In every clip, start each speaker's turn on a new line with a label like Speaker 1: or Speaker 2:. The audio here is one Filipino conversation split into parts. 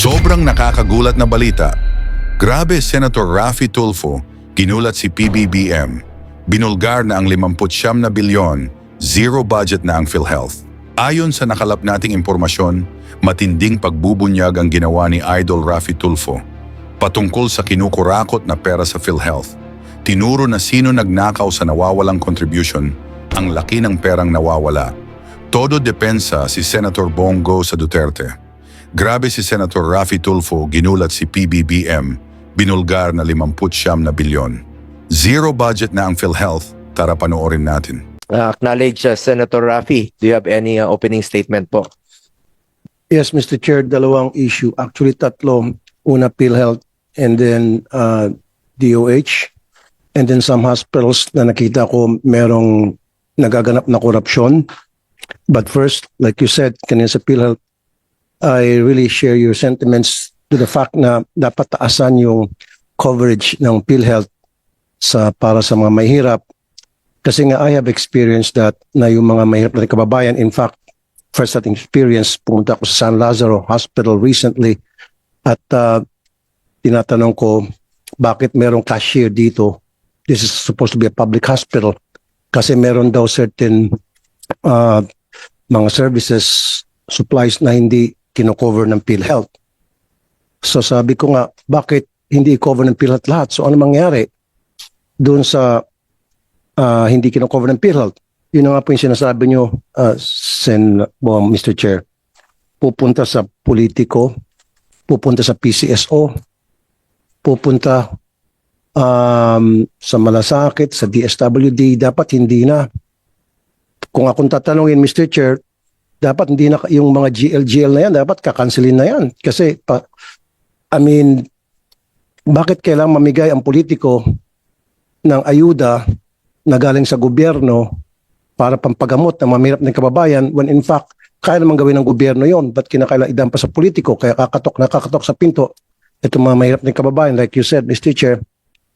Speaker 1: Sobrang nakakagulat na balita. Grabe, Senator Raffy Tulfo, ginulat si PBBM. Binulgar na ang 59 na bilyon, zero budget na ang PhilHealth. Ayon sa nakalap nating impormasyon, matinding pagbubunyag ang ginawa ni Idol Raffy Tulfo patungkol sa kinukurakot na pera sa PhilHealth. Tinuro na sino nagnakaw sa nawawalang contribution, ang laki ng perang nawawala. Todo depensa si Senator Bongo sa Duterte. Grabe si Senator Raffy Tulfo, ginulat si PBBM, binulgar na 59 na bilyon. Zero budget na ang PhilHealth, tara panoorin natin.
Speaker 2: Acknowledge Senator Raffy. Do you have any opening statement po?
Speaker 3: Yes, Mr. Chair, dalawang issue. Actually, tatlo. Una, PhilHealth, and then DOH, and then some hospitals na nakita ko merong nagaganap na korupsyon. But first, like you said, kanina sa PhilHealth, I really share your sentiments to the fact na dapat taasan yung coverage ng PhilHealth para sa mga mahirap. Kasi nga I have experienced that na yung mga mahirap na kababayan, in fact, first that experience, pumunta ako sa San Lazaro Hospital recently at tinatanong ko, bakit merong cashier dito? This is supposed to be a public hospital kasi meron daw certain mga services, supplies na hindi kino-cover ng PhilHealth. So sabi ko nga, bakit hindi i-cover ng PhilHealth lahat? So ano mangyari doon sa hindi kino-cover ng PhilHealth? Yun nga po yung sinasabi nyo, Mr. Chair. Pupunta sa politiko, pupunta sa PCSO, pupunta sa malasakit, sa DSWD, dapat hindi na. Kung akong tatanungin, Mr. Chair, dapat hindi na yung mga GL na yan, dapat kakanselin na yan. Kasi, bakit kailangang mamigay ang politiko ng ayuda na galing sa gobyerno para pampagamot ng mahirap ng kababayan when in fact, kaya naman gawin ng gobyerno yon, ba't kinakailangan idampa sa politiko? Kaya nakakatok sa pinto itong mga mahirap ng kababayan, like you said, Mr. Chair,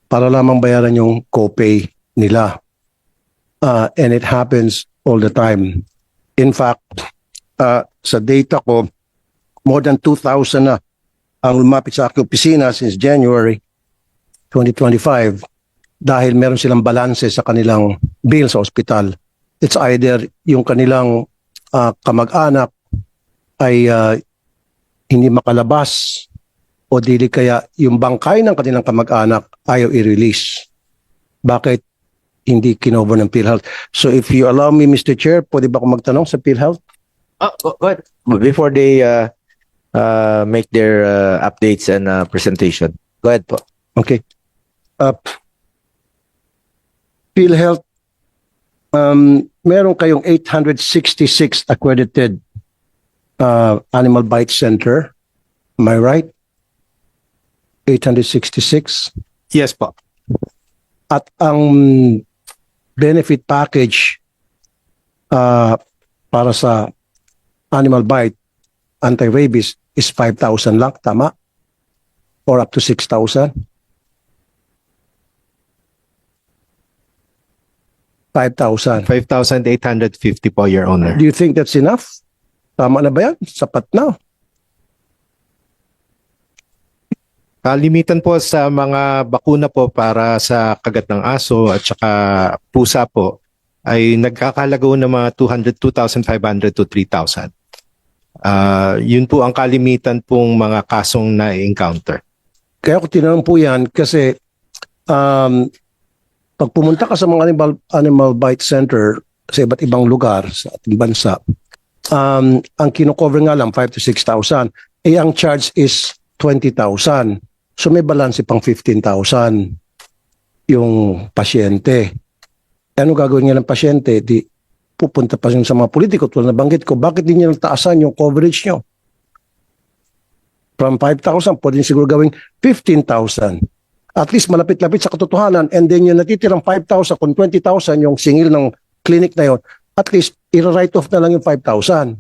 Speaker 3: para lamang bayaran yung copay nila. And it happens all the time. In fact, sa data ko, more than 2,000 na ang lumapit sa aking opisina since January 2025 dahil meron silang balanse sa kanilang bill sa ospital. It's either yung kanilang kamag-anak ay hindi makalabas o dili kaya yung bangkay ng kanilang kamag-anak ayaw i-release. Bakit hindi kinover ng PhilHealth? So if you allow me, Mr. Chair, pwede ba akong magtanong sa PhilHealth?
Speaker 2: Go ahead. Before they make their updates and presentation. Go ahead po.
Speaker 3: Okay. PhilHealth, meron kayong 866 accredited animal bite center. Am I right? 866.
Speaker 4: Yes po.
Speaker 3: At ang benefit package para sa animal bite, anti-rabies, is 5,000 lang, tama? Or up to 6,000? 5,000.
Speaker 4: 5,850 po, Your Honor.
Speaker 3: Do you think that's enough? Tama na ba yan? Sapat na.
Speaker 4: Limitan po sa mga bakuna po para sa kagat ng aso at saka pusa po ay nagkakalago ng mga 2,500 to 3,000. Yun po ang kalimitan pong mga kasong na-encounter.
Speaker 3: Kaya ko tinanong po yan kasi pag pumunta ka sa mga animal bite center sa iba't ibang lugar sa ating bansa, ang kino-cover nga lang 5,000 to 6,000. Ang charge is 20,000. So may balanse pang 15,000 yung pasyente. Ano gagawin niya ng pasyente? Di pupunta pa siya sa mga politiko tulad na banggit ko, bakit di niya taasan yung coverage niyo? From 5,000, pwede siguro gawing 15,000. At least malapit-lapit sa katotohanan, and then yung natitirang 5,000, kung 20,000 yung singil ng clinic na yon, at least i-write off na lang yung 5,000.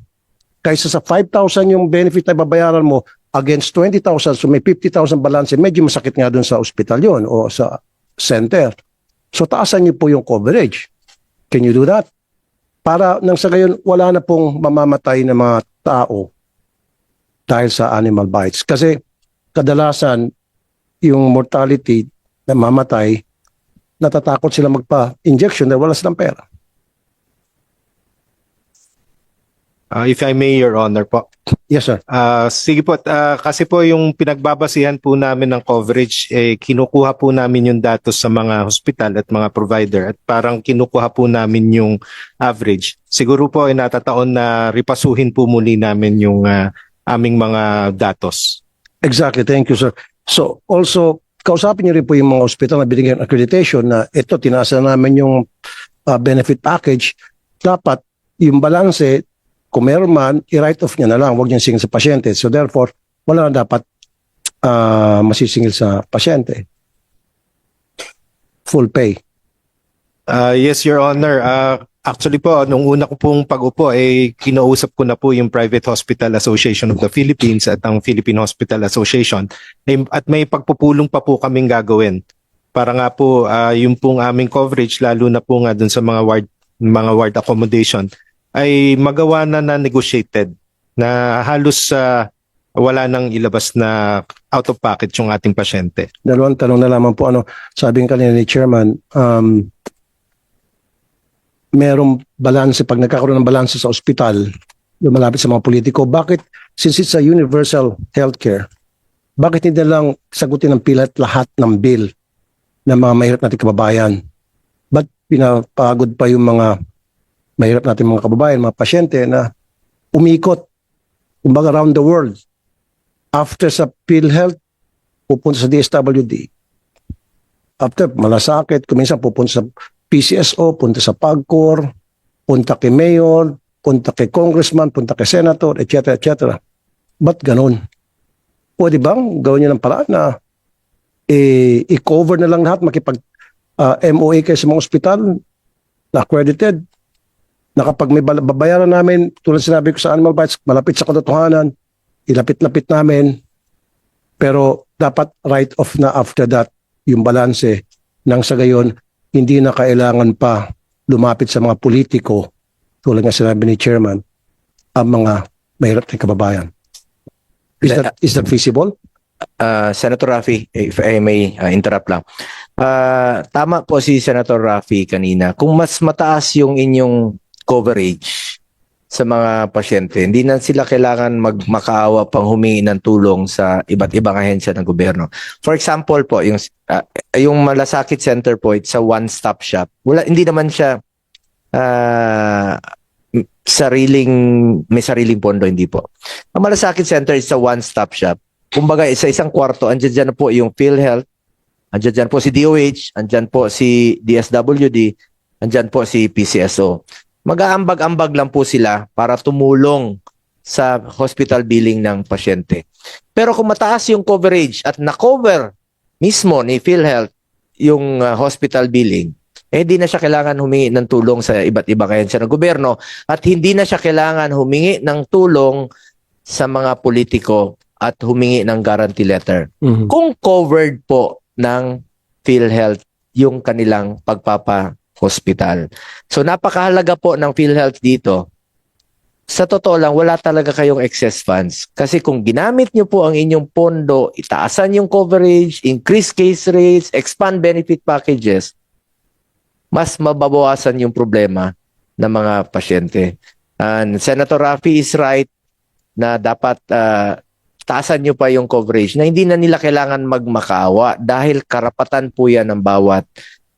Speaker 3: Kaysa sa 5,000 yung benefit na babayaran mo against 20,000, so may 50,000 balance, medyo masakit nga dun sa ospital yon o sa center. So taasan niyo po yung coverage. Can you do that? Para nang sa gayon, wala na pong mamamatay na mga tao dahil sa animal bites. Kasi kadalasan yung mortality na mamatay, natatakot sila magpa-injection dahil wala silang pera.
Speaker 4: If I may, Your Honor po.
Speaker 3: Yes, sir.
Speaker 4: Sige po, kasi po yung pinagbabasihan po namin ng coverage, kinukuha po namin yung datos sa mga hospital at mga provider at parang kinukuha po namin yung average. Siguro po ay natataon na ripasuhin po muli namin yung aming mga datos.
Speaker 3: Exactly. Thank you, sir. So, also, kausapin niyo rin po yung mga hospital na binigyan ng accreditation na ito, tinaasa namin yung benefit package. Dapat, yung balanse, kung meron man, i-write off niya na lang, huwag niya singil sa pasyente. So, therefore, wala na dapat masisingil sa pasyente. Full pay.
Speaker 4: Yes, Your Honor. Actually po, nung una ko pong pag-upo, kinausap ko na po yung Private Hospital Association of the Philippines at ang Philippine Hospital Association. At may pagpupulong pa po kaming gagawin. Para nga po, yung pong aming coverage, lalo na po nga dun sa mga ward accommodation, ay magawa na negotiated na halos wala nang ilabas na out of pocket yung ating pasyente.
Speaker 3: Dalawang tanong na lamang po, sabi kanina ni Chairman, merong balanse, pag nagkakaroon ng balanse sa ospital, yung malapit sa mga politiko, bakit, since it's a universal healthcare, bakit hindi lang sagutin ng pilat lahat ng bill ng mga mahirap nating kababayan? Ba't pinapagod pa yung mga mahirap natin mga kababayan, mga pasyente na umikot, kumbaga around the world, after sa PhilHealth, pupunta sa DSWD. After malasakit, kuminsan pupunta sa PCSO, punta sa PAGCOR, punta kay Mayor, punta kay Congressman, punta kay Senator, etc. etc. Ba't ganun? Pwede bang gawin niyo ng paraan na i-cover na lang lahat, makipag-MOA kayo sa mga ospital na accredited, na kapag may babayaran namin, tulad sinabi ko sa animal bites, malapit sa katotohanan, ilapit-lapit namin, pero dapat write-off na after that yung balanse nang sa gayon, hindi na kailangan pa lumapit sa mga politiko, tulad nga sinabi ni Chairman, ang mga mahirap na kababayan. Is that feasible?
Speaker 2: Senator Raffy, if I may interrupt lang. Tama po si Senator Raffy kanina. Kung mas mataas yung inyong coverage sa mga pasyente, hindi na sila kailangan makaawa pang humingi ng tulong sa iba't ibang ahensya ng gobyerno. For example po, yung Malasakit Center po, it's a one-stop shop. Hindi naman siya may sariling pondo, hindi po. Ang Malasakit Center is a one-stop shop. Kumbaga, sa isang kwarto, andyan dyan po yung PhilHealth, andyan dyan po si DOH, andyan po si DSWD, andyan po si PCSO. Mag-aambag-ambag lang po sila para tumulong sa hospital billing ng pasyente. Pero kung mataas yung coverage at na-cover mismo ni PhilHealth yung hospital billing, hindi na siya kailangan humingi ng tulong sa iba't ibang ahensya ng gobyerno at hindi na siya kailangan humingi ng tulong sa mga politiko at humingi ng guarantee letter.
Speaker 3: Mhm.
Speaker 2: Kung covered po ng PhilHealth yung kanilang pagpapa-hospital. So napakahalaga po ng PhilHealth dito. Sa totoo lang, wala talaga kayong excess funds. Kasi kung ginamit nyo po ang inyong pondo, itaasan yung coverage, increase case rates, expand benefit packages, mas mababawasan yung problema ng mga pasyente. And Senator Raffy is right na dapat taasan nyo pa yung coverage na hindi na nila kailangan magmakaawa dahil karapatan po yan ng bawat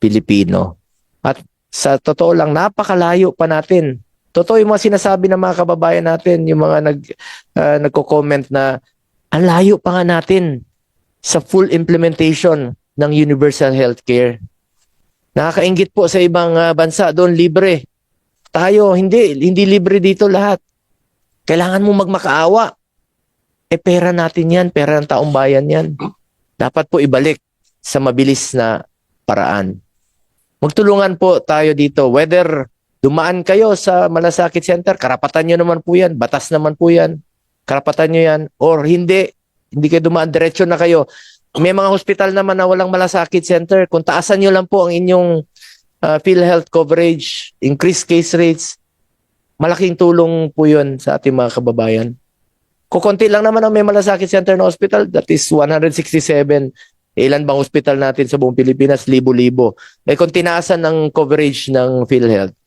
Speaker 2: Pilipino. At sa totoo lang, napakalayo pa natin. Totoo yung mga sinasabi ng mga kababayan natin, yung mga nagko-comment na ang layo pa nga natin sa full implementation ng universal healthcare. Nakakaingit po sa ibang bansa, doon libre. Tayo, hindi libre dito lahat. Kailangan mo magmakaawa. Pera natin yan, pera ng taong bayan yan. Dapat po ibalik sa mabilis na paraan. Magtulungan po tayo dito. Whether dumaan kayo sa Malasakit Center, karapatan nyo naman po yan, batas naman po yan, karapatan nyo yan, or hindi kayo dumaan, diretso na kayo. May mga hospital naman na walang Malasakit Center, kung taasan nyo lang po ang inyong PhilHealth coverage, increase case rates, malaking tulong po yun sa ating mga kababayan. Kukunti lang naman ang may malasakit center na hospital. That is 167. Ilan bang hospital natin sa buong Pilipinas? Libo-libo. Kung tinaasan ng coverage ng PhilHealth,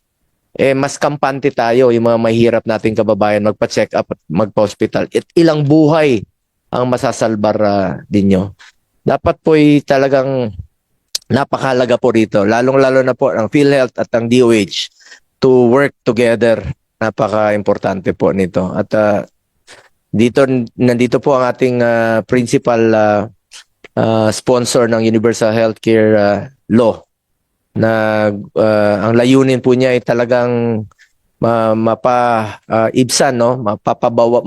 Speaker 2: mas kampante tayo, yung mga mahirap nating kababayan magpa-check up at magpa-hospital. At ilang buhay ang masasalbar din nyo. Dapat po'y talagang napakahalaga po rito. Lalong-lalo na po ang PhilHealth at ang DOH to work together. Napaka-importante po nito. At nandito po ang ating principal sponsor ng Universal Healthcare Law na ang layunin po niya ay talagang mapaibsan, no?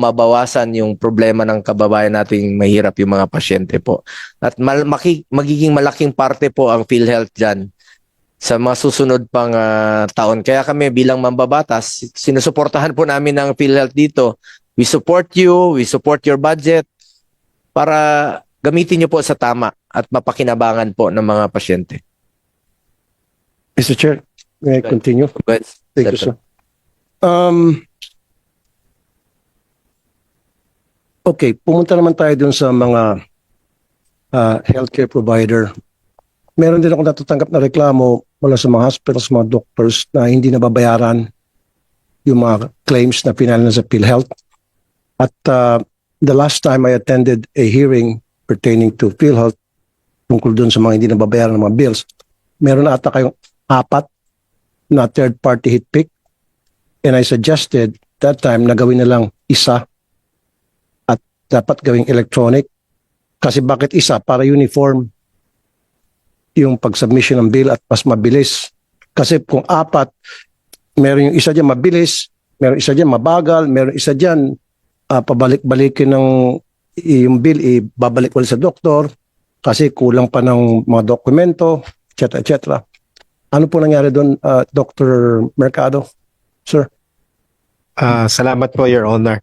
Speaker 2: Mabawasan yung problema ng kababayan nating mahirap, yung mga pasyente po. At magiging malaking parte po ang PhilHealth dyan sa mga susunod pang taon. Kaya kami bilang mambabatas, sinusuportahan po namin ng PhilHealth dito. We support you, we support your budget para gamitin niyo po sa tama at mapakinabangan po ng mga pasyente.
Speaker 3: Mr. Chair, may I continue? Thank you, sir. Okay, pumunta naman tayo dun sa mga healthcare provider. Meron din ako natatanggap na reklamo mula sa mga hospitals, mga doctors na hindi nababayaran yung mga claims na pinala na sa PhilHealth. At the last time I attended a hearing pertaining to PhilHealth tungkol dun sa mga hindi nababayaran ng mga bills, meron na ata kayong 4 na third-party HITPIC. And I suggested that time na gawin na lang isa at dapat gawing electronic. Kasi bakit isa? Para uniform yung pag-submission ng bill at mas mabilis. Kasi kung 4, meron yung isa dyan mabilis, meron isa dyan mabagal, meron isa dyan pabalik-balikin ng yung bill, babalik ulit sa doktor kasi kulang pa ng mga dokumento, etc. etc. Ano po nangyari doon, Dr. Mercado? Sir?
Speaker 4: Salamat po, Your Honor.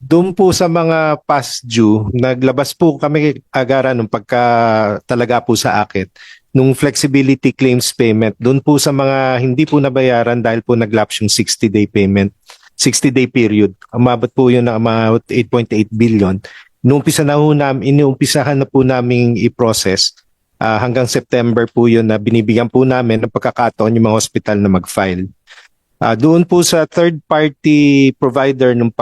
Speaker 4: Doon po sa mga past due, naglabas po kami agaran nung pagka talaga po sa akit, nung flexibility claims payment, doon po sa mga hindi po nabayaran dahil po naglapse yung 60-day payment, 60-day period. Umabot po yun na about 8.8 billion. Inuumpisahan na po namin i-process. Hanggang September po yun na binibigyan po namin ng pagkakataon yung mga hospital na mag-file. Doon po sa third-party provider nung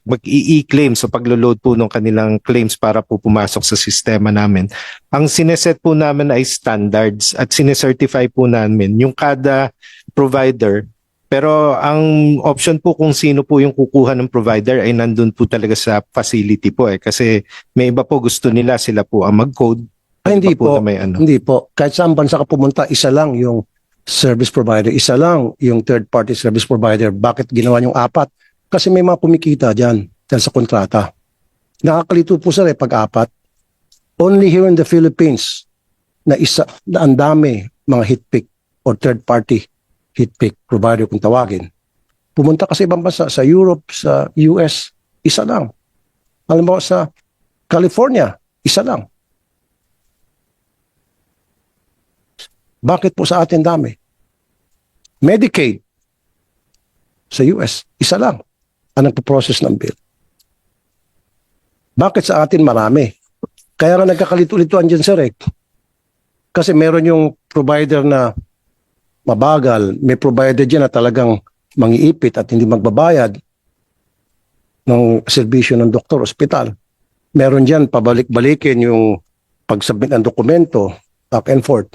Speaker 4: mag-i-claim so paglo-load po ng kanilang claims para po pumasok sa sistema namin. Ang sineset po namin ay standards at sinecertify po namin yung kada provider. Pero ang option po kung sino po yung kukuha ng provider ay nandun po talaga sa facility po kasi may iba po gusto nila sila po ang mag-code.
Speaker 3: Hindi po.
Speaker 4: Hindi
Speaker 3: po. Kahit saan bansa ka pumunta, isa lang yung service provider, isa lang yung third-party service provider. Bakit ginawa yung 4? Kasi may mga kumikita dyan dahil sa kontrata. Nakakalito po sir pag 4. Only here in the Philippines na ang dami mga HITPIC or third-party HITPIC provider kung tawagin. Pumunta kasi ibang bansa, sa Europe, sa US, isa lang. Alam mo sa California, isa lang. Bakit po sa atin dami? Medicaid sa US, isa lang ang nagpo-process ng bill. Bakit sa atin marami? Kaya nga nagkakalito-lituan dyan sir Kasi meron yung provider na mabagal, may provider dyan na talagang mangiipit at hindi magbabayad ng serbisyo ng doktor, ospital. Meron dyan pabalik-balikin yung pag-submit ng dokumento, back and forth.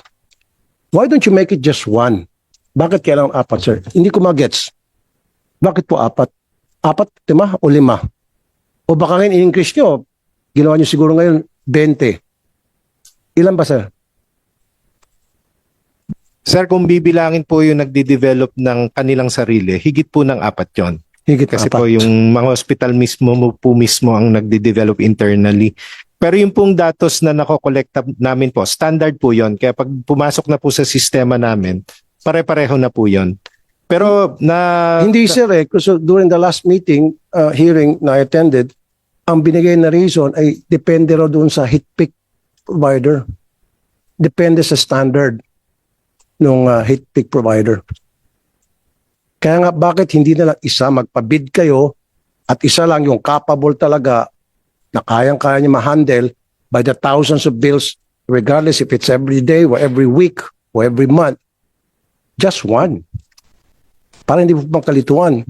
Speaker 3: Why don't you make it just 1? Bakit kailangan 4, sir? Hindi ko magets. Bakit po 4? 4, 5 o 5? O baka ngayon in-increase nyo, ginawa nyo siguro ngayon 20. Ilan ba, sir?
Speaker 4: Sir, kung bibilangin po yung nagde-develop ng kanilang sarili, higit po ng 4 yon.
Speaker 3: Higit
Speaker 4: Kasi
Speaker 3: 4.
Speaker 4: po yung mga hospital mismo ang nagde-develop internally. Pero yung pong datos na nakokolekta namin po, standard po yon. Kaya pag pumasok na po sa sistema namin, pare-pareho na po yon. Pero
Speaker 3: Hindi sir So during the last meeting, hearing na I attended, ang binigay na reason ay depende raw doon sa HITPIC provider. Depende sa standard ng HITPIC provider. Kaya nga bakit hindi na lang isa magpabid kayo at isa lang yung capable talaga na kayang-kaya niya ma-handle by the thousands of bills, regardless if it's every day or every week or every month, just one. Para hindi po pang kalituan.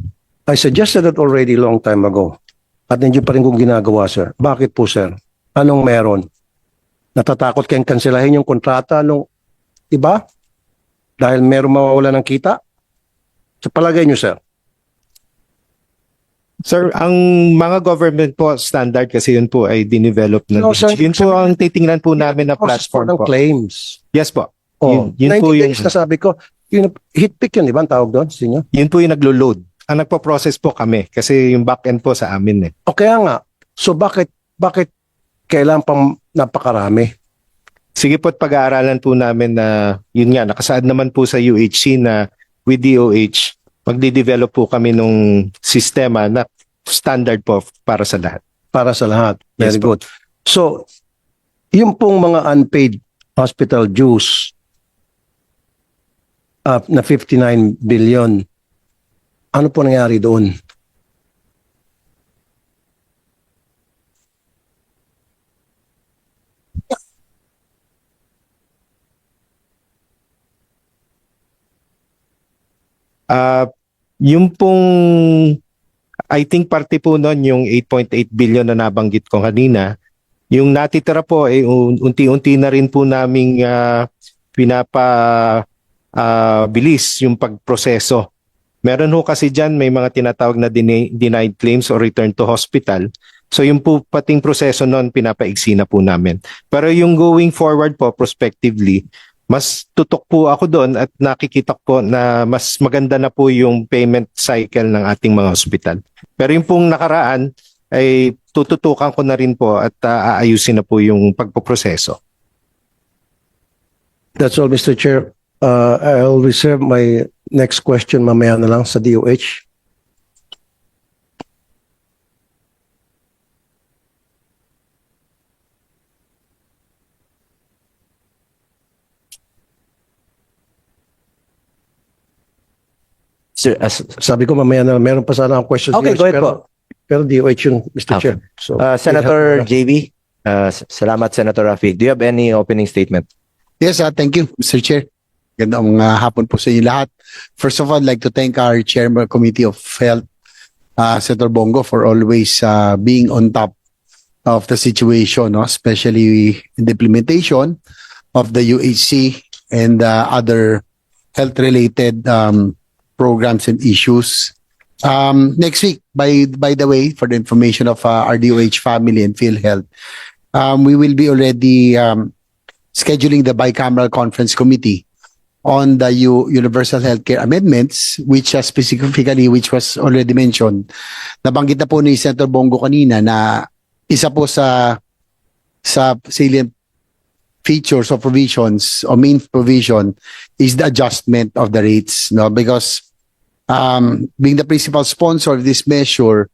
Speaker 3: I suggested that already long time ago. At hindi pa rin kong ginagawa, sir. Bakit po, sir? Anong meron? Natatakot kayong kanselahin yung kontrata nung iba? Dahil meron mawawala ng kita? Sa palagay niyo, sir?
Speaker 4: Sir, ang mga government po standard kasi yun po ay dinevelop ng
Speaker 3: No, sir,
Speaker 4: yun po ang titingnan po namin na
Speaker 3: Process po
Speaker 4: platform
Speaker 3: ng
Speaker 4: po.
Speaker 3: claims.
Speaker 4: Yes po.
Speaker 3: Oh,
Speaker 4: Yun po
Speaker 3: 90
Speaker 4: yung
Speaker 3: days na sabi ko, yun, hit pick yun, di ba ang tawag doon sa inyo?
Speaker 4: yun po yung naglo-load. Ang nagpo-process po kami kasi yung back-end po sa amin eh.
Speaker 3: O kaya nga, so bakit kailangan pang napakarami?
Speaker 4: Sige po at pag-aaralan po namin na yun nga, nakasaad naman po sa UHC na with DOH, magdi-develop po kami nung sistema na standard po para sa lahat.
Speaker 3: Para sa lahat. Very
Speaker 4: Yes, po.
Speaker 3: good. So, yung pong mga unpaid hospital dues na 59 billion, ano po nangyari doon?
Speaker 4: Yung pong I think parte po nun yung 8.8 billion na nabanggit ko kanina. Yung natitira po ay unti-unti na rin po naming bilis yung pagproseso. Meron ho kasi dyan may mga tinatawag na denied claims or return to hospital. So yung po pating proseso nun pinapaigsi na po namin. Pero yung going forward po prospectively, mas tutok po ako doon at nakikita po na mas maganda na po yung payment cycle ng ating mga hospital. Pero yung pong nakaraan ay tututukan ko na rin po at aayusin na po yung pagpoproseso.
Speaker 3: That's all, Mr. Chair. I'll reserve my next question mamaya na lang sa DOH.
Speaker 2: Sir,
Speaker 3: Sabi ko mamaya na meron pa sana ang question.
Speaker 2: Okay, go ahead po.
Speaker 3: Pero DOH yun, Mr.
Speaker 2: Okay.
Speaker 3: Chair. So,
Speaker 2: Senator JV, salamat Senator Rafi. Do you have any opening statement?
Speaker 5: Yes, thank you, Mr. Chair. Gandang hapon po sa inyo lahat. First of all, I'd like to thank our Chairman Committee of Health, Senator Bongo, for always being on top of the situation, no? Especially in the implementation of the UHC and other health-related programs and issues. Next week, by the way, for the information of our DOH family and PhilHealth, we will be already scheduling the bicameral conference committee on the universal healthcare amendments, which specifically, which was already mentioned. Nabanggit na po ni Senator Bongo kanina na isa po sa salient features or provisions or main provision is the adjustment of the rates, no? Because being the principal sponsor of this measure,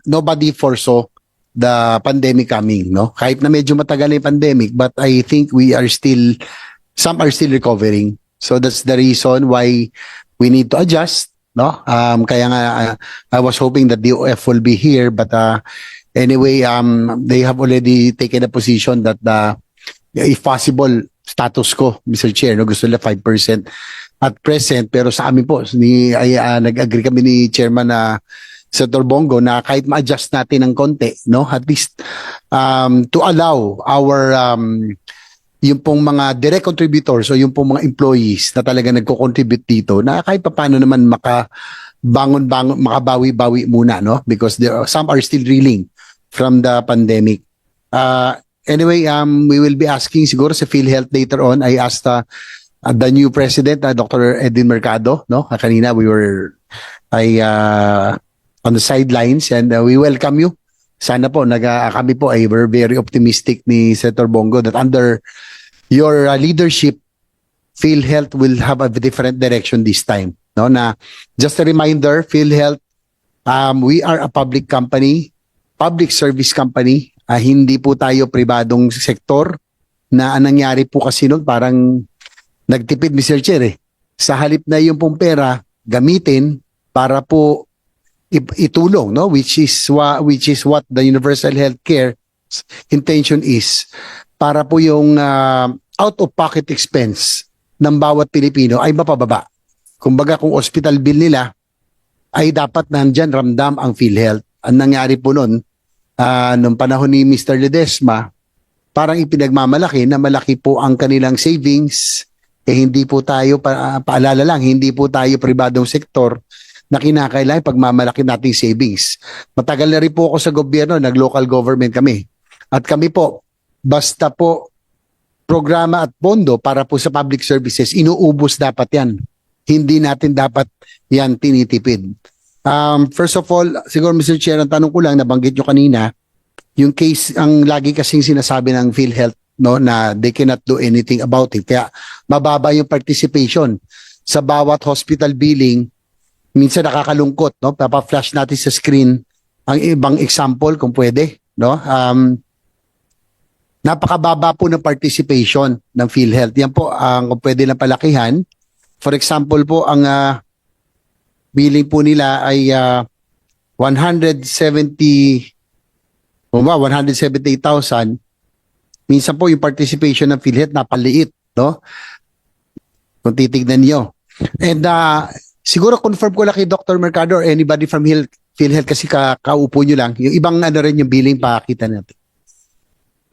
Speaker 5: nobody foresaw the pandemic coming, no? Kahit na medyo matagal na yung pandemic, but I think some are still recovering. So that's the reason why we need to adjust, no? Kaya nga, I was hoping that DOF will be here, but anyway, they have already taken a position that if possible, status quo, Mr. Chair, no? Gusto nila 5% at present, pero sa amin po, nag-agree kami ni Chairman Senator Bongo na kahit ma-adjust natin ng konti, no? At least to allow our yung pong mga direct contributors o yung pong mga employees na talaga nagko-contribute dito na kahit paano naman makabawi-bawi muna, no? Because some are still reeling from the pandemic. Anyway, we will be asking siguro sa PhilHealth later on. I asked the new president, Dr. Edwin Mercado, no? Kanina we were on the sidelines and we welcome you. Sana po kami po ay we're very optimistic ni Senator Bongo that under your leadership, PhilHealth will have a different direction this time, no? Na just a reminder, PhilHealth, we are a public company, public service company. Hindi po tayo pribadong sektor na anong nangyari po kasi noon parang nagtipid, Mr. Chair, eh. Sa halip na yung pong pera gamitin para po itulong, no, which is what the universal healthcare intention is, para po yung out of pocket expense ng bawat Pilipino ay mapababa. Kumbaga, kung hospital bill nila ay dapat nandyan ramdam ang PhilHealth. Ang nangyari po noon, nung panahon ni Mr. Ledesma, parang ipinagmamalaki na malaki po ang kanilang savings. Hindi po tayo, paalala lang, hindi po tayo pribadong sektor na kinakailangan pagmamalaki nating savings. Matagal na rin po ako sa gobyerno, nag-local government kami. At kami po, basta po programa at pondo para po sa public services, inuubos dapat yan. Hindi natin dapat yan tinitipid. First of all, siguro Mr. Chair, ang tanong ko lang, nabanggit nyo kanina, yung case, ang lagi kasing sinasabi ng PhilHealth, no, na they cannot do anything about it. Kaya mababa yung participation sa bawat hospital billing. Minsan nakakalungkot, no? Papa-flash natin sa screen ang ibang example kung pwede, no? Napakababa po ng participation ng PhilHealth. Yan po ang kung pwede lang palakihan. For example po, ang billing po nila ay 178,000. Minsan po yung participation ng PhilHealth napaliit, no? Kung titignan niyo. And siguro confirm ko lang kay Dr. Mercado or anybody from PhilHealth kasi kaupo nyo lang. Yung ibang rin yung billing pakita natin.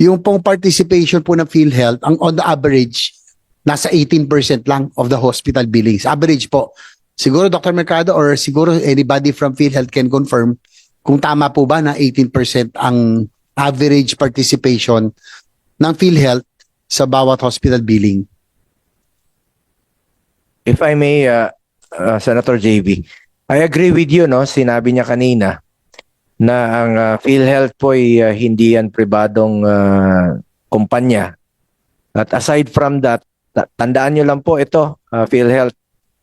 Speaker 5: Yung pong participation po ng PhilHealth, ang on the average, nasa 18% lang of the hospital billings. Average po. Siguro Dr. Mercado or siguro anybody from PhilHealth can confirm kung tama po ba na 18% ang average participation ng PhilHealth sa bawat hospital billing.
Speaker 2: If I may, Senator JB, I agree with you, no? Sinabi niya kanina na ang PhilHealth po ay hindi yan pribadong kumpanya. At aside from that, tandaan nyo lang po ito, PhilHealth.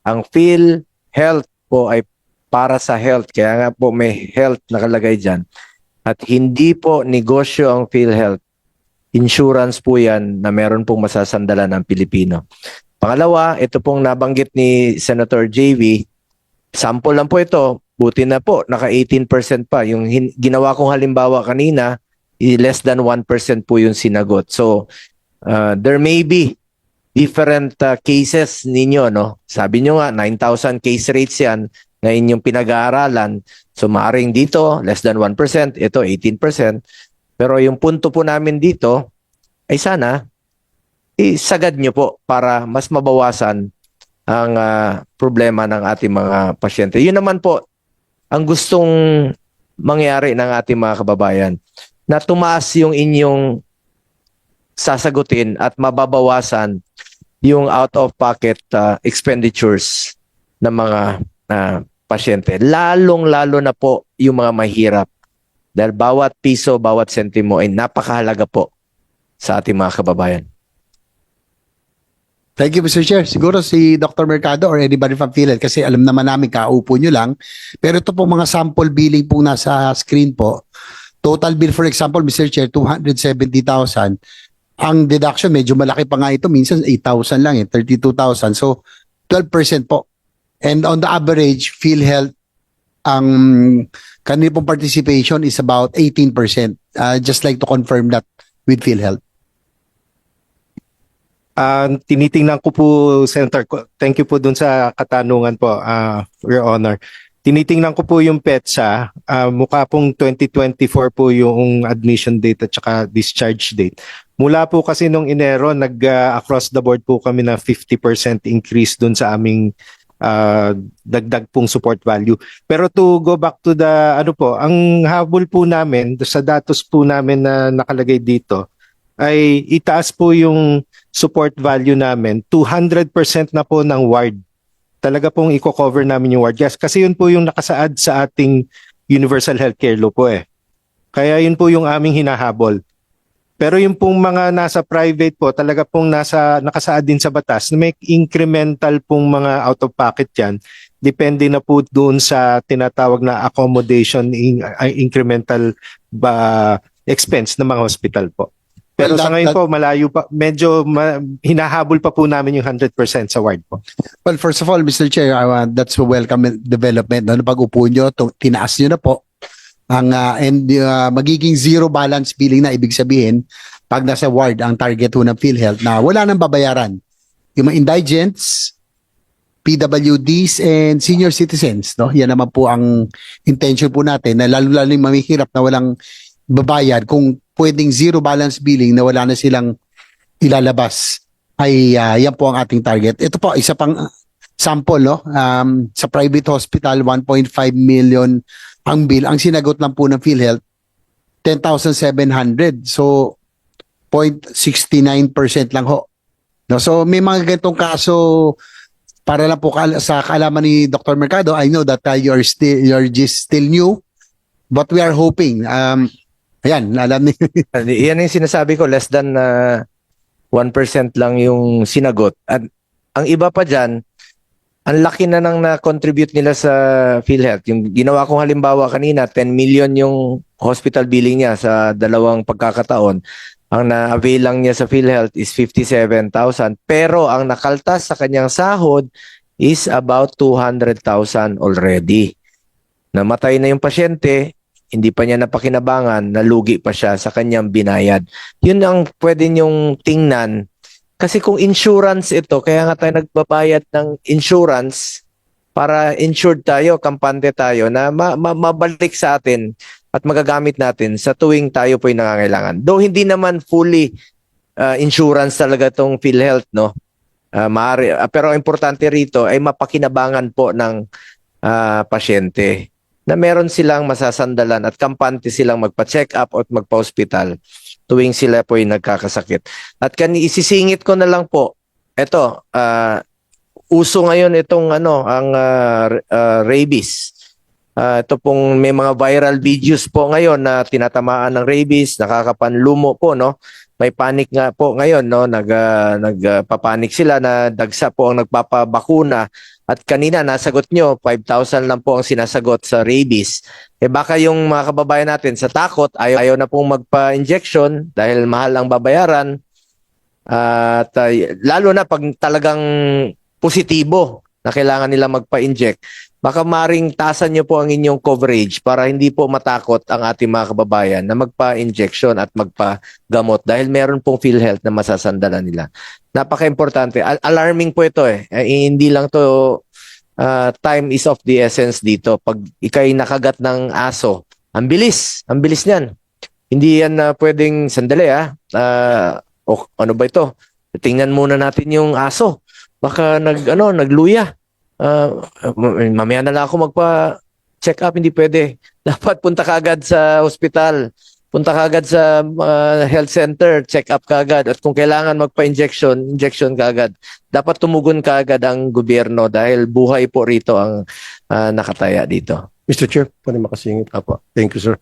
Speaker 2: Ang PhilHealth po ay para sa health. Kaya nga po may health nakalagay dyan. At hindi po negosyo ang PhilHealth. Insurance po yan na meron pong masasandalan ng Pilipino. Pangalawa, ito pong nabanggit ni Senator JV, sample lang po ito, buti na po, naka 18% pa. Yung ginawa kong halimbawa kanina, less than 1% po yung sinagot. So, there may be different cases ninyo, no? Sabi nyo nga, 9,000 case rates yan na inyong pinag-aaralan. So, maaaring dito, less than 1%, ito 18%. Pero yung punto po namin dito, ay sana, isagad nyo po para mas mabawasan ang problema ng ating mga pasyente. Yun naman po, ang gustong mangyari ng ating mga kababayan, na tumaas yung inyong sasagutin at mababawasan yung out-of-pocket expenditures ng mga pasyente. Lalong-lalo na po yung mga mahirap. Dahil bawat piso, bawat sentimo ay napakahalaga po sa ating mga kababayan.
Speaker 5: Thank you, Mr. Chair. Siguro si Dr. Mercado or anybody from PhilHealth kasi alam naman namin kaupo nyo lang. Pero ito po mga sample billing po nasa screen po. Total bill, for example, Mr. Chair, 270,000. Ang deduction, medyo malaki pa nga ito. Minsan 8,000 lang, 32,000. So, 12% po. And on the average, PhilHealth, ang kanil pong participation is about 18%. Just like to confirm that with PhilHealth.
Speaker 4: Tinitingnan ko po, Senator, thank you po dun sa katanungan po, Your Honor. Tinitingnan ko po yung PETSA, mukha pong 2024 po yung admission date at saka discharge date. Mula po kasi nung Enero, across the board po kami na 50% increase dun sa aming dagdag pong support value. Pero to go back to the, ang habol po namin, sa datos po namin na nakalagay dito, ay itaas po yung support value namin, 200% na po ng ward. Talaga pong i-cover namin yung ward. Yes, kasi yun po yung nakasaad sa ating Universal Healthcare Law po eh. Kaya yun po yung aming hinahabol. Pero yung pong mga nasa private po, talaga pong nakasaad din sa batas na may incremental pong mga out-of-pocket yan. Depende na po doon sa tinatawag na accommodation incremental expense ng mga hospital po. Pero
Speaker 5: Well,
Speaker 4: sa ngayon po, malayo pa, medyo hinahabol pa po namin yung 100% sa ward po.
Speaker 5: Well, first of all, Mr. Chair, that's a welcome development. Ano, pag upo nyo, tinaas nyo na po. Magiging zero balance billing na ibig sabihin, pag nasa ward ang target ho ng PhilHealth na wala nang babayaran. Yung mga indigents, PWDs, and senior citizens. No? Yan naman po ang intention po natin na lalo-lalo yung mamihirap na walang babayad kung pwedeng zero balance billing na wala na silang ilalabas ay yan po ang ating target. Ito po, isa pang sample, no? Sa private hospital, 1.5 million ang bill. Ang sinagot lang po ng PhilHealth, 10,700. So, 0.69% lang ho. No? So, may mga ganitong kaso, para lang po sa kaalaman ni Dr. Mercado, I know that you're just still new, but we are hoping. Ayan, alam ni
Speaker 2: Yan yung sinasabi ko, less than 1% lang yung sinagot. At ang iba pa dyan, ang laki na nang na-contribute nila sa PhilHealth. Yung ginawa kong halimbawa kanina, 10 million yung hospital billing niya sa dalawang pagkakataon. Ang na-avail lang niya sa PhilHealth is 57,000. Pero ang nakaltas sa kanyang sahod is about 200,000 already. Namatay na yung pasyente, hindi pa niya napakinabangan, nalugi pa siya sa kanyang binayad. Yun ang pwede niyong tingnan. Kasi kung insurance ito, kaya nga tayo nagbabayad ng insurance para insured tayo, kampante tayo, na mabalik sa atin at magagamit natin sa tuwing tayo po'y nangangailangan. Though hindi naman fully insurance talaga tong PhilHealth, no? Pero ang importante rito ay mapakinabangan po ng pasyente na meron silang masasandalan at kampante silang magpa-check up at magpa-hospital tuwing sila po ay nagkakasakit. At isisingit ko na lang po, eto, uso ngayon itong ang rabies. Ito pong may mga viral videos po ngayon na tinatamaan ng rabies, nakakapanlumo po, no? May panic nga po ngayon, no? Nagpapanik sila na dagsa po ang nagpapabakuna. At kanina nasagot nyo, 5,000 lang po ang sinasagot sa rabies. Baka yung mga kababayan natin sa takot, ayaw na pong magpa-injection dahil mahal ang babayaran. At lalo na pag talagang positibo na kailangan nila magpa-inject, baka maring tasan nyo po ang inyong coverage para hindi po matakot ang ating mga kababayan na magpa-injection at magpa-gamot dahil meron pong PhilHealth na masasandalan nila. Napaka-importante. Alarming po ito hindi lang to time is of the essence dito. Pag ikay nakagat ng aso, ang bilis niyan. Hindi yan pwedeng sandali ano ba ito? Tingnan muna natin yung aso. Baka nagluya. Mamaya na lang ako magpa-check up, hindi pwede. Dapat punta ka agad sa hospital. Punta ka agad sa health center, check up ka agad. At kung kailangan magpa-injection, injection ka agad. Dapat tumugon ka agad ang gobyerno dahil buhay po rito ang nakataya dito.
Speaker 3: Mr. Chair, pwede makasingit.
Speaker 2: Apo.
Speaker 3: Thank you, sir.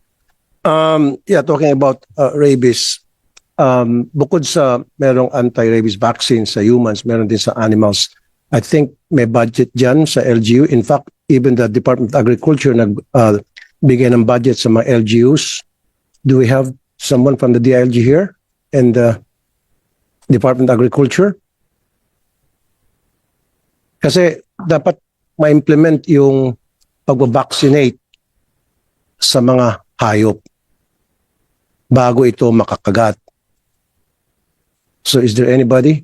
Speaker 3: Talking about rabies, bukod sa merong anti-rabies vaccine sa humans, meron din sa animals. I think may budget dyan sa LGU. In fact, even the Department of Agriculture nagbigay ng budget sa mga LGUs. Do we have someone from the DILG here and the Department of Agriculture? Kasi dapat ma-implement yung pag-vaccinate sa mga hayop bago ito makakagat. So is there anybody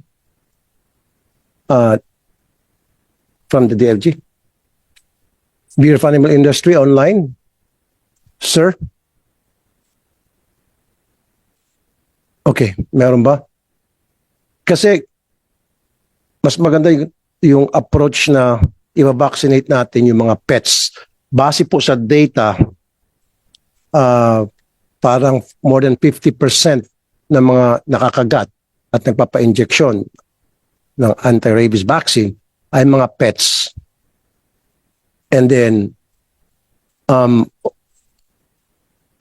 Speaker 3: from the DLG? Bureau of Animal Industry online? Sir? Okay, meron ba? Kasi mas maganda yung approach na i-vaccinate natin yung mga pets. Base po sa data, parang more than 50% ng mga nakakagat at nagpapa-injection ng anti-rabies vaccine ay mga pets. And then, a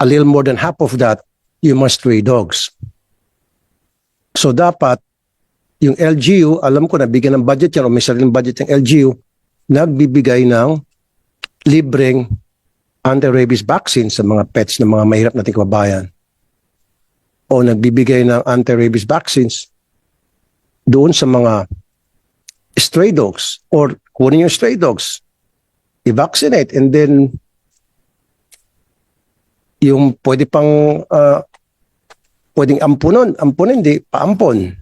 Speaker 3: little more than half of that, you must stray dogs. So dapat, yung LGU, alam ko nabigyan ng budget yan o may sariling budget yung LGU, nagbibigay ng libreng anti-rabies vaccine sa mga pets ng mga mahirap nating kababayan. o nagbibigay ng anti-rabies vaccines doon sa mga stray dogs or kunin yung stray dogs, i-vaccinate, and then yung pwede pang pwedeng ampunin, hindi paampon.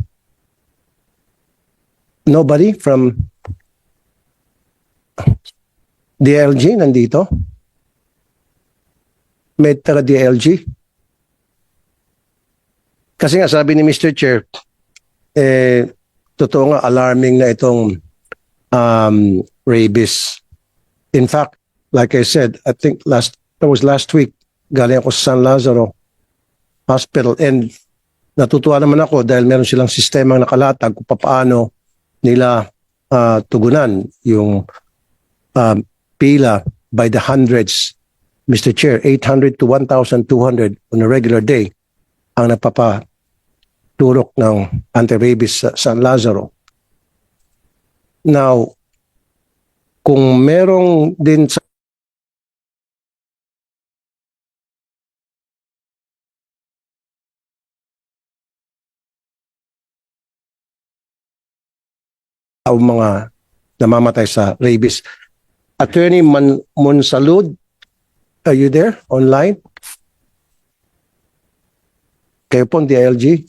Speaker 3: Nobody from DLG nandito? May taga DLG? Kasi nga sabi ni Mr. Chair, totoo nga alarming na itong rabies. In fact, like I said, I think last week, galing ako sa San Lazaro Hospital, and natutuwa naman ako dahil meron silang sistemang nakalatag kung paano nila tugunan yung pila by the hundreds. Mr. Chair, 800 to 1,200 on a regular day ang napapaturok ng anti-rabies sa San Lazaro. Now, kung merong din sa mga namamatay sa rabies. Attorney Monsalud, are you there online? Kayo po, DILG?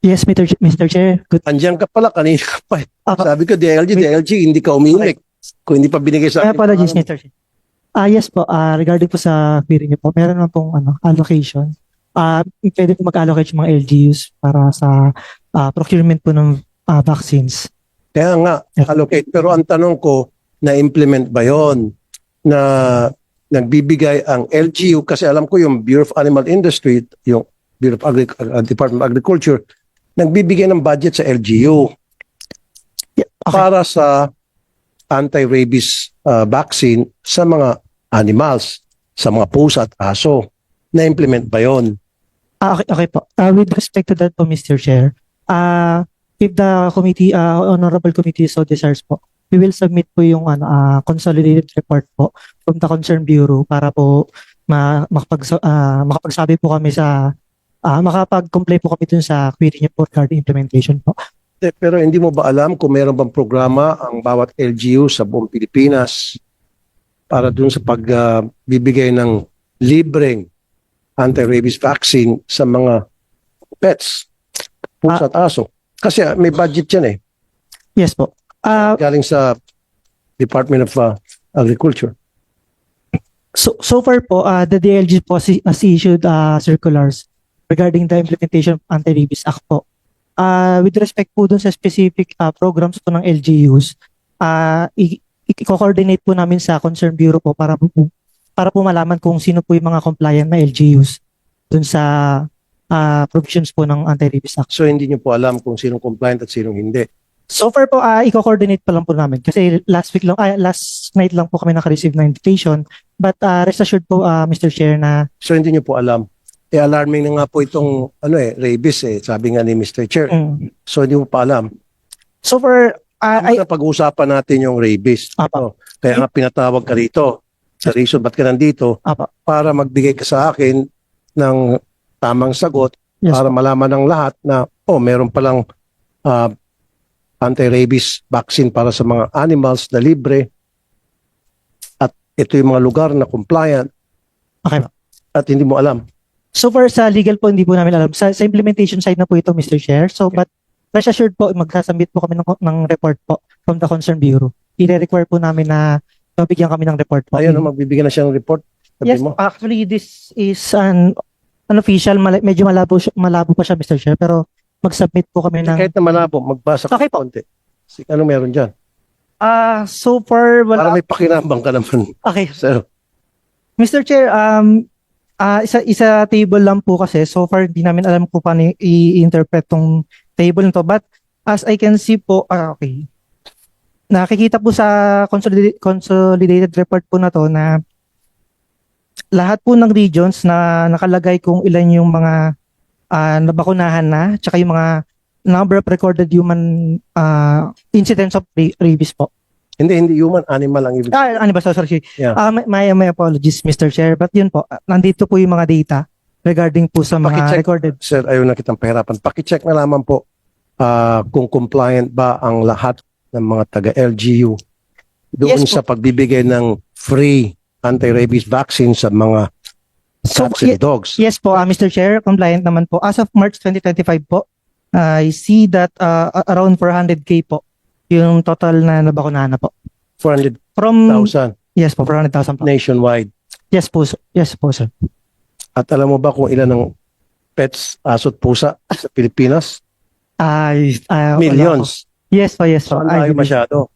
Speaker 6: Yes, Mr. Chair. Good.
Speaker 3: Andiyan ka pala, kanina ka pa.
Speaker 6: Apa.
Speaker 3: Sabi ko, DILG, hindi ka umimik. Kung hindi pa binigay sa
Speaker 6: My
Speaker 3: akin.
Speaker 6: apologies, Mr. Chair. Yes po, regarding po sa query niyo po, meron naman pong allocation. Pwede po mag-allocate yung mga LGUs para sa procurement po ng vaccines.
Speaker 3: Kaya nga, allocate. Pero ang tanong ko, na-implement ba yon na nagbibigay ang LGU? Kasi alam ko yung Bureau of Animal Industry, yung Bureau of Department of Agriculture, nagbibigay ng budget sa LGU
Speaker 6: Yeah, okay.
Speaker 3: para sa anti-rabies vaccine sa mga animals, sa mga pusa at aso. Na-implement ba yon?
Speaker 6: Okay po. With respect to that po, Mr. Chair, if the committee, honorable committee so desires po, we will submit po yung consolidated report po from the concerned bureau para po makapagsabi po kami sa makapag-comply po kami dun sa query niyo po regarding implementation po.
Speaker 3: Pero hindi mo ba alam kung meron bang programa ang bawat LGU sa buong Pilipinas para dun sa pagbibigay ng libreng anti-rabies vaccine sa mga pets, pusa at aso? Kasi may budget yan eh.
Speaker 6: Yes po.
Speaker 3: Galing sa Department of Agriculture.
Speaker 6: So far po, the DLG po has issued circulars regarding the implementation of Anti-Rabies Act po. With respect po dun sa specific programs po ng LGUs, i-coordinate po namin sa concerned bureau po para po malaman kung sino po yung mga compliant na LGUs dun sa provisions po ng Anti-Rabies Act.
Speaker 3: So hindi nyo po alam kung sinong compliant at sinong hindi.
Speaker 6: So far po, i-coordinate pa lang po namin kasi last night lang po kami naka-receive ng invitation, but rest assured po, Mr. Chair, na
Speaker 3: So hindi nyo po alam. Alarming na nga po itong rabies sabi nga ni Mr. Chair. So hindi mo pa alam.
Speaker 6: so far,
Speaker 3: Pag-uusapan natin yung rabies.
Speaker 6: Apa.
Speaker 3: Kaya nga pinatawag ka rito. Sa reason ba't ka nandito?
Speaker 6: Apa.
Speaker 3: Para magbigay ka sa akin ng tamang sagot
Speaker 6: Yes,
Speaker 3: para malaman ng lahat na meron palang anti-rabies vaccine para sa mga animals na libre at ito yung mga lugar na compliant
Speaker 6: okay.
Speaker 3: at hindi mo alam.
Speaker 6: So far sa legal po, hindi po namin alam. Sa implementation side na po ito, Mr. Chair. So, but rest assured po, magsasubmit po kami ng report po from the concerned bureau. I-require po namin na mabigyan kami ng report po.
Speaker 3: Ayun, magbibigyan na siya ng report. Sabi
Speaker 6: Yes,
Speaker 3: mo.
Speaker 6: actually, this is an official, medyo malabo pa siya, Mr. Chair, pero mag-submit po kami ng...
Speaker 3: Kahit na malabo, magbasa ka
Speaker 6: Okay po.
Speaker 3: konti. Ano meron dyan?
Speaker 6: So far,
Speaker 3: Para
Speaker 6: wala.
Speaker 3: may pakinabang ka naman.
Speaker 6: Okay.
Speaker 3: Sir,
Speaker 6: Mr. Chair, isa table lang po kasi so far hindi namin alam kung paano i-interpret tong table nito, but as I can see po, okay. Nakikita po sa consolidated report po na to na lahat po ng regions na nakalagay kung ilan yung mga nabakunahan na, tsaka yung mga number of recorded human incidents of rabies po.
Speaker 3: Hindi human, animal ang ibig.
Speaker 6: Ano ba? Sorry.
Speaker 3: Yeah.
Speaker 6: My apologies, Mr. Chair. But yun po, nandito po yung mga data regarding po sa mga
Speaker 3: Pakicheck.
Speaker 6: recorded.
Speaker 3: Sir, ayaw na kitang pahirapan. Pakicheck na lamang po kung compliant ba ang lahat ng mga taga-LGU doon
Speaker 6: Yes po.
Speaker 3: sa pagbibigay ng free anti-rabies vaccine sa mga
Speaker 6: So,
Speaker 3: cats and dogs.
Speaker 6: Yes po, Mr. Chair, compliant naman po. As of March 2025 po, I see that around 400K po yung total na nabakunahan na po.
Speaker 3: 400,000
Speaker 6: From, yes po, 400,000 po.
Speaker 3: nationwide.
Speaker 6: Yes po, sir.
Speaker 3: At alam mo ba kung ilan ng pets, aso't pusa sa Pilipinas?
Speaker 6: Wala po.
Speaker 3: Millions.
Speaker 6: Yes po.
Speaker 3: So, ang
Speaker 6: I
Speaker 3: layo
Speaker 6: believe.
Speaker 3: masyado.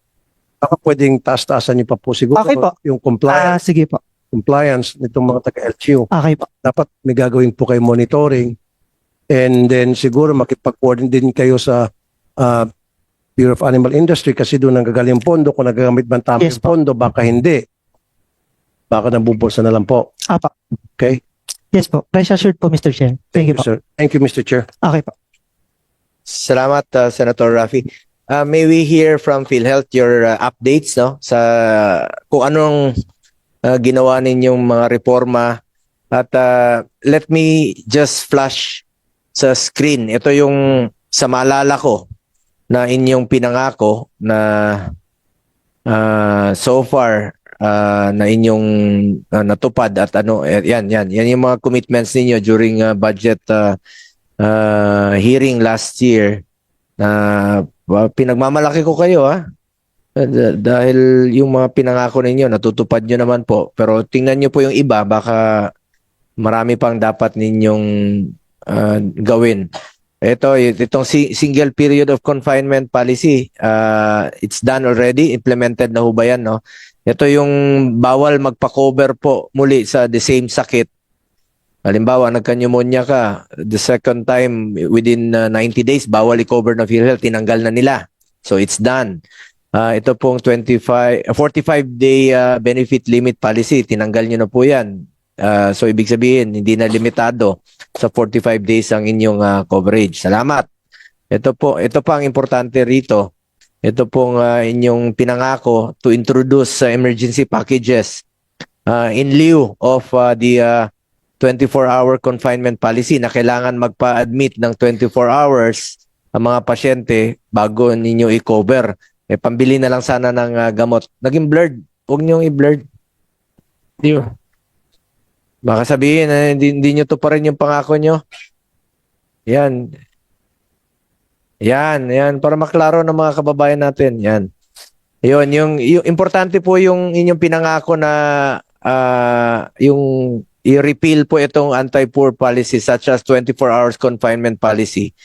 Speaker 3: Baka pwedeng taas-taasan niyo pa po siguro
Speaker 6: Okay po.
Speaker 3: yung compliance
Speaker 6: Sige po.
Speaker 3: nitong mga taga-LGU.
Speaker 6: Okay po.
Speaker 3: Dapat may gagawin po kayo monitoring and then siguro makipag-coordinate din kayo sa Bureau of Animal Industry kasi doon nanggagaling yung pondo. Kung nagagamit ba ang tama
Speaker 6: Yes
Speaker 3: yung pondo, baka hindi. Baka nabubulsa na lang po.
Speaker 6: Apa.
Speaker 3: Okay?
Speaker 6: Yes po. Rest assured po, Mr. Chair. Thank you po.
Speaker 3: sir. Thank you, Mr. Chair.
Speaker 6: Okay po.
Speaker 2: Salamat, Senator Rafi. May we hear from PhilHealth your updates no sa kung anong ginawa ninyong mga reforma at let me just flash sa screen. Ito yung sa maalala ko na inyong pinangako na so far na inyong natupad at yan yung mga commitments ninyo during budget hearing last year na pinagmamalaki ko kayo dahil yung mga pinangako ninyo natutupad nyo naman po, pero tingnan nyo po yung iba, baka marami pang dapat ninyong gawin. Itong single period of confinement policy, it's done already, implemented na ho ba yan, no? Ito yung bawal magpa-cover po muli sa the same sakit. Halimbawa, nagka-pneumonia ka, the second time within 90 days, bawal i-cover ng PhilHealth, tinanggal na nila. So it's done. Ito pong 45-day benefit limit policy, tinanggal nyo na po yan. So ibig sabihin, hindi na limitado sa 45 days ang inyong coverage. Salamat. Ito pa ang importante rito. Ito pong inyong pinangako to introduce emergency packages in lieu of the 24-hour confinement policy na kailangan magpa-admit ng 24 hours ang mga pasyente bago ninyo i-cover. Pambili na lang sana ng gamot. Naging blurred. Huwag niyong i-blurred. Baka sabihin hindi nyo to pa rin yung pangako nyo. Yan. Para maklaro ng mga kababayan natin. Yan. Yung importante po yung inyong pinangako na yung i-repeal po itong anti-poor policy such as 24 hours confinement policy.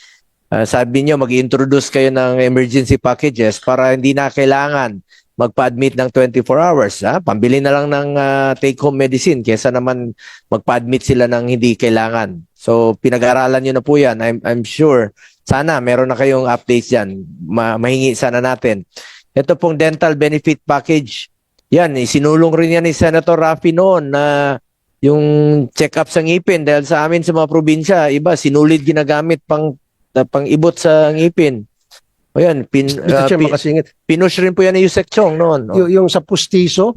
Speaker 2: Sabi nyo, mag-introduce kayo ng emergency packages para hindi na kailangan magpa-admit ng 24 hours. Pambili na lang ng take-home medicine kesa naman magpa-admit sila ng hindi kailangan. So, pinag-aralan nyo na po yan. I'm sure. Sana meron na kayong updates yan. Mahingi sana natin. Ito pong dental benefit package. Yan, sinulong rin yan ni Senator Rafi noon na yung check-up sa ngipin dahil sa amin sa mga probinsya, iba, sinulid ginagamit pang ibot sa ngipin. O yan,
Speaker 3: Mr. Chair, makasingit.
Speaker 2: pinush rin po yan ni Yusek Chong noon.
Speaker 3: Yung sa pustiso,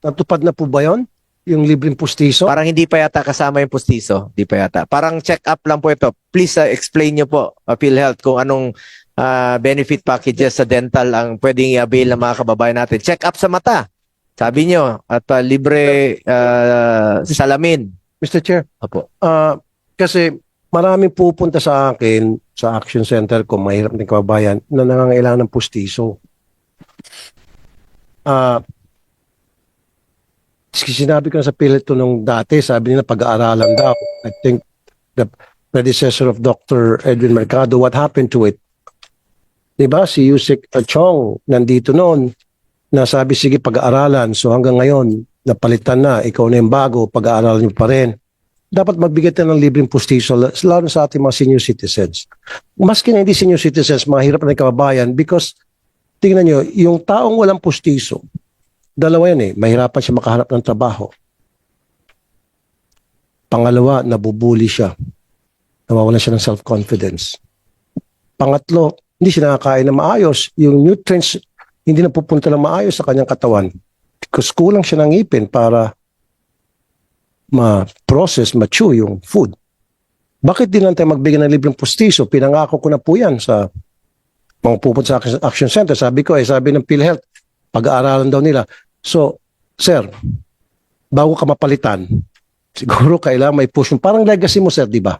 Speaker 3: natupad na po ba yun? Yung libreng pustiso?
Speaker 2: Parang hindi pa yata kasama yung pustiso. Hindi pa yata. Parang check-up lang po ito. Please explain nyo po, PhilHealth, kung anong benefit packages sa dental ang pwedeng i-avail ng mga kababayan natin. Check-up sa mata. Sabi nyo. At libre salamin.
Speaker 3: Mr. Chair,
Speaker 2: Opo.
Speaker 3: kasi maraming pupunta sa akin sa Action Center ko, mahirap ng kababayan, na nangangailangan ng pustiso. Sinabi ko na sa pilit to nung dati, sabi nila pag-aaralan daw. I think the predecessor of Dr. Edwin Mercado, what happened to it? Diba? Si Yusek Chong nandito noon na sabi, sige, pag-aaralan. So hanggang ngayon, napalitan na, ikaw na yung bago, pag-aaralan nyo pa rin. Dapat magbigay tayo ng libreng pustiso, lalo sa ating mga senior citizens. Maski na hindi senior citizens, mahirap na kababayan because, tingnan nyo, yung taong walang pustiso, dalawa yan mahirapan siya makahanap ng trabaho. Pangalawa, nabubuli siya. Nawawalan siya ng self-confidence. Pangatlo, hindi siya nakakain na maayos. Yung nutrients, hindi na pupunta na maayos sa kanyang katawan. Because kulang siya ng ngipin para ma-process, ma-chew yung food. Bakit din lang tayo magbigay ng libreng pustiso? Pinangako ko na po yan sa mga pupunta sa Action Center. Sabi ko, sabi ng PhilHealth, pag-aaralan daw nila. So, sir, bago ka mapalitan, siguro kailangan may push. Parang legacy mo, sir, di ba?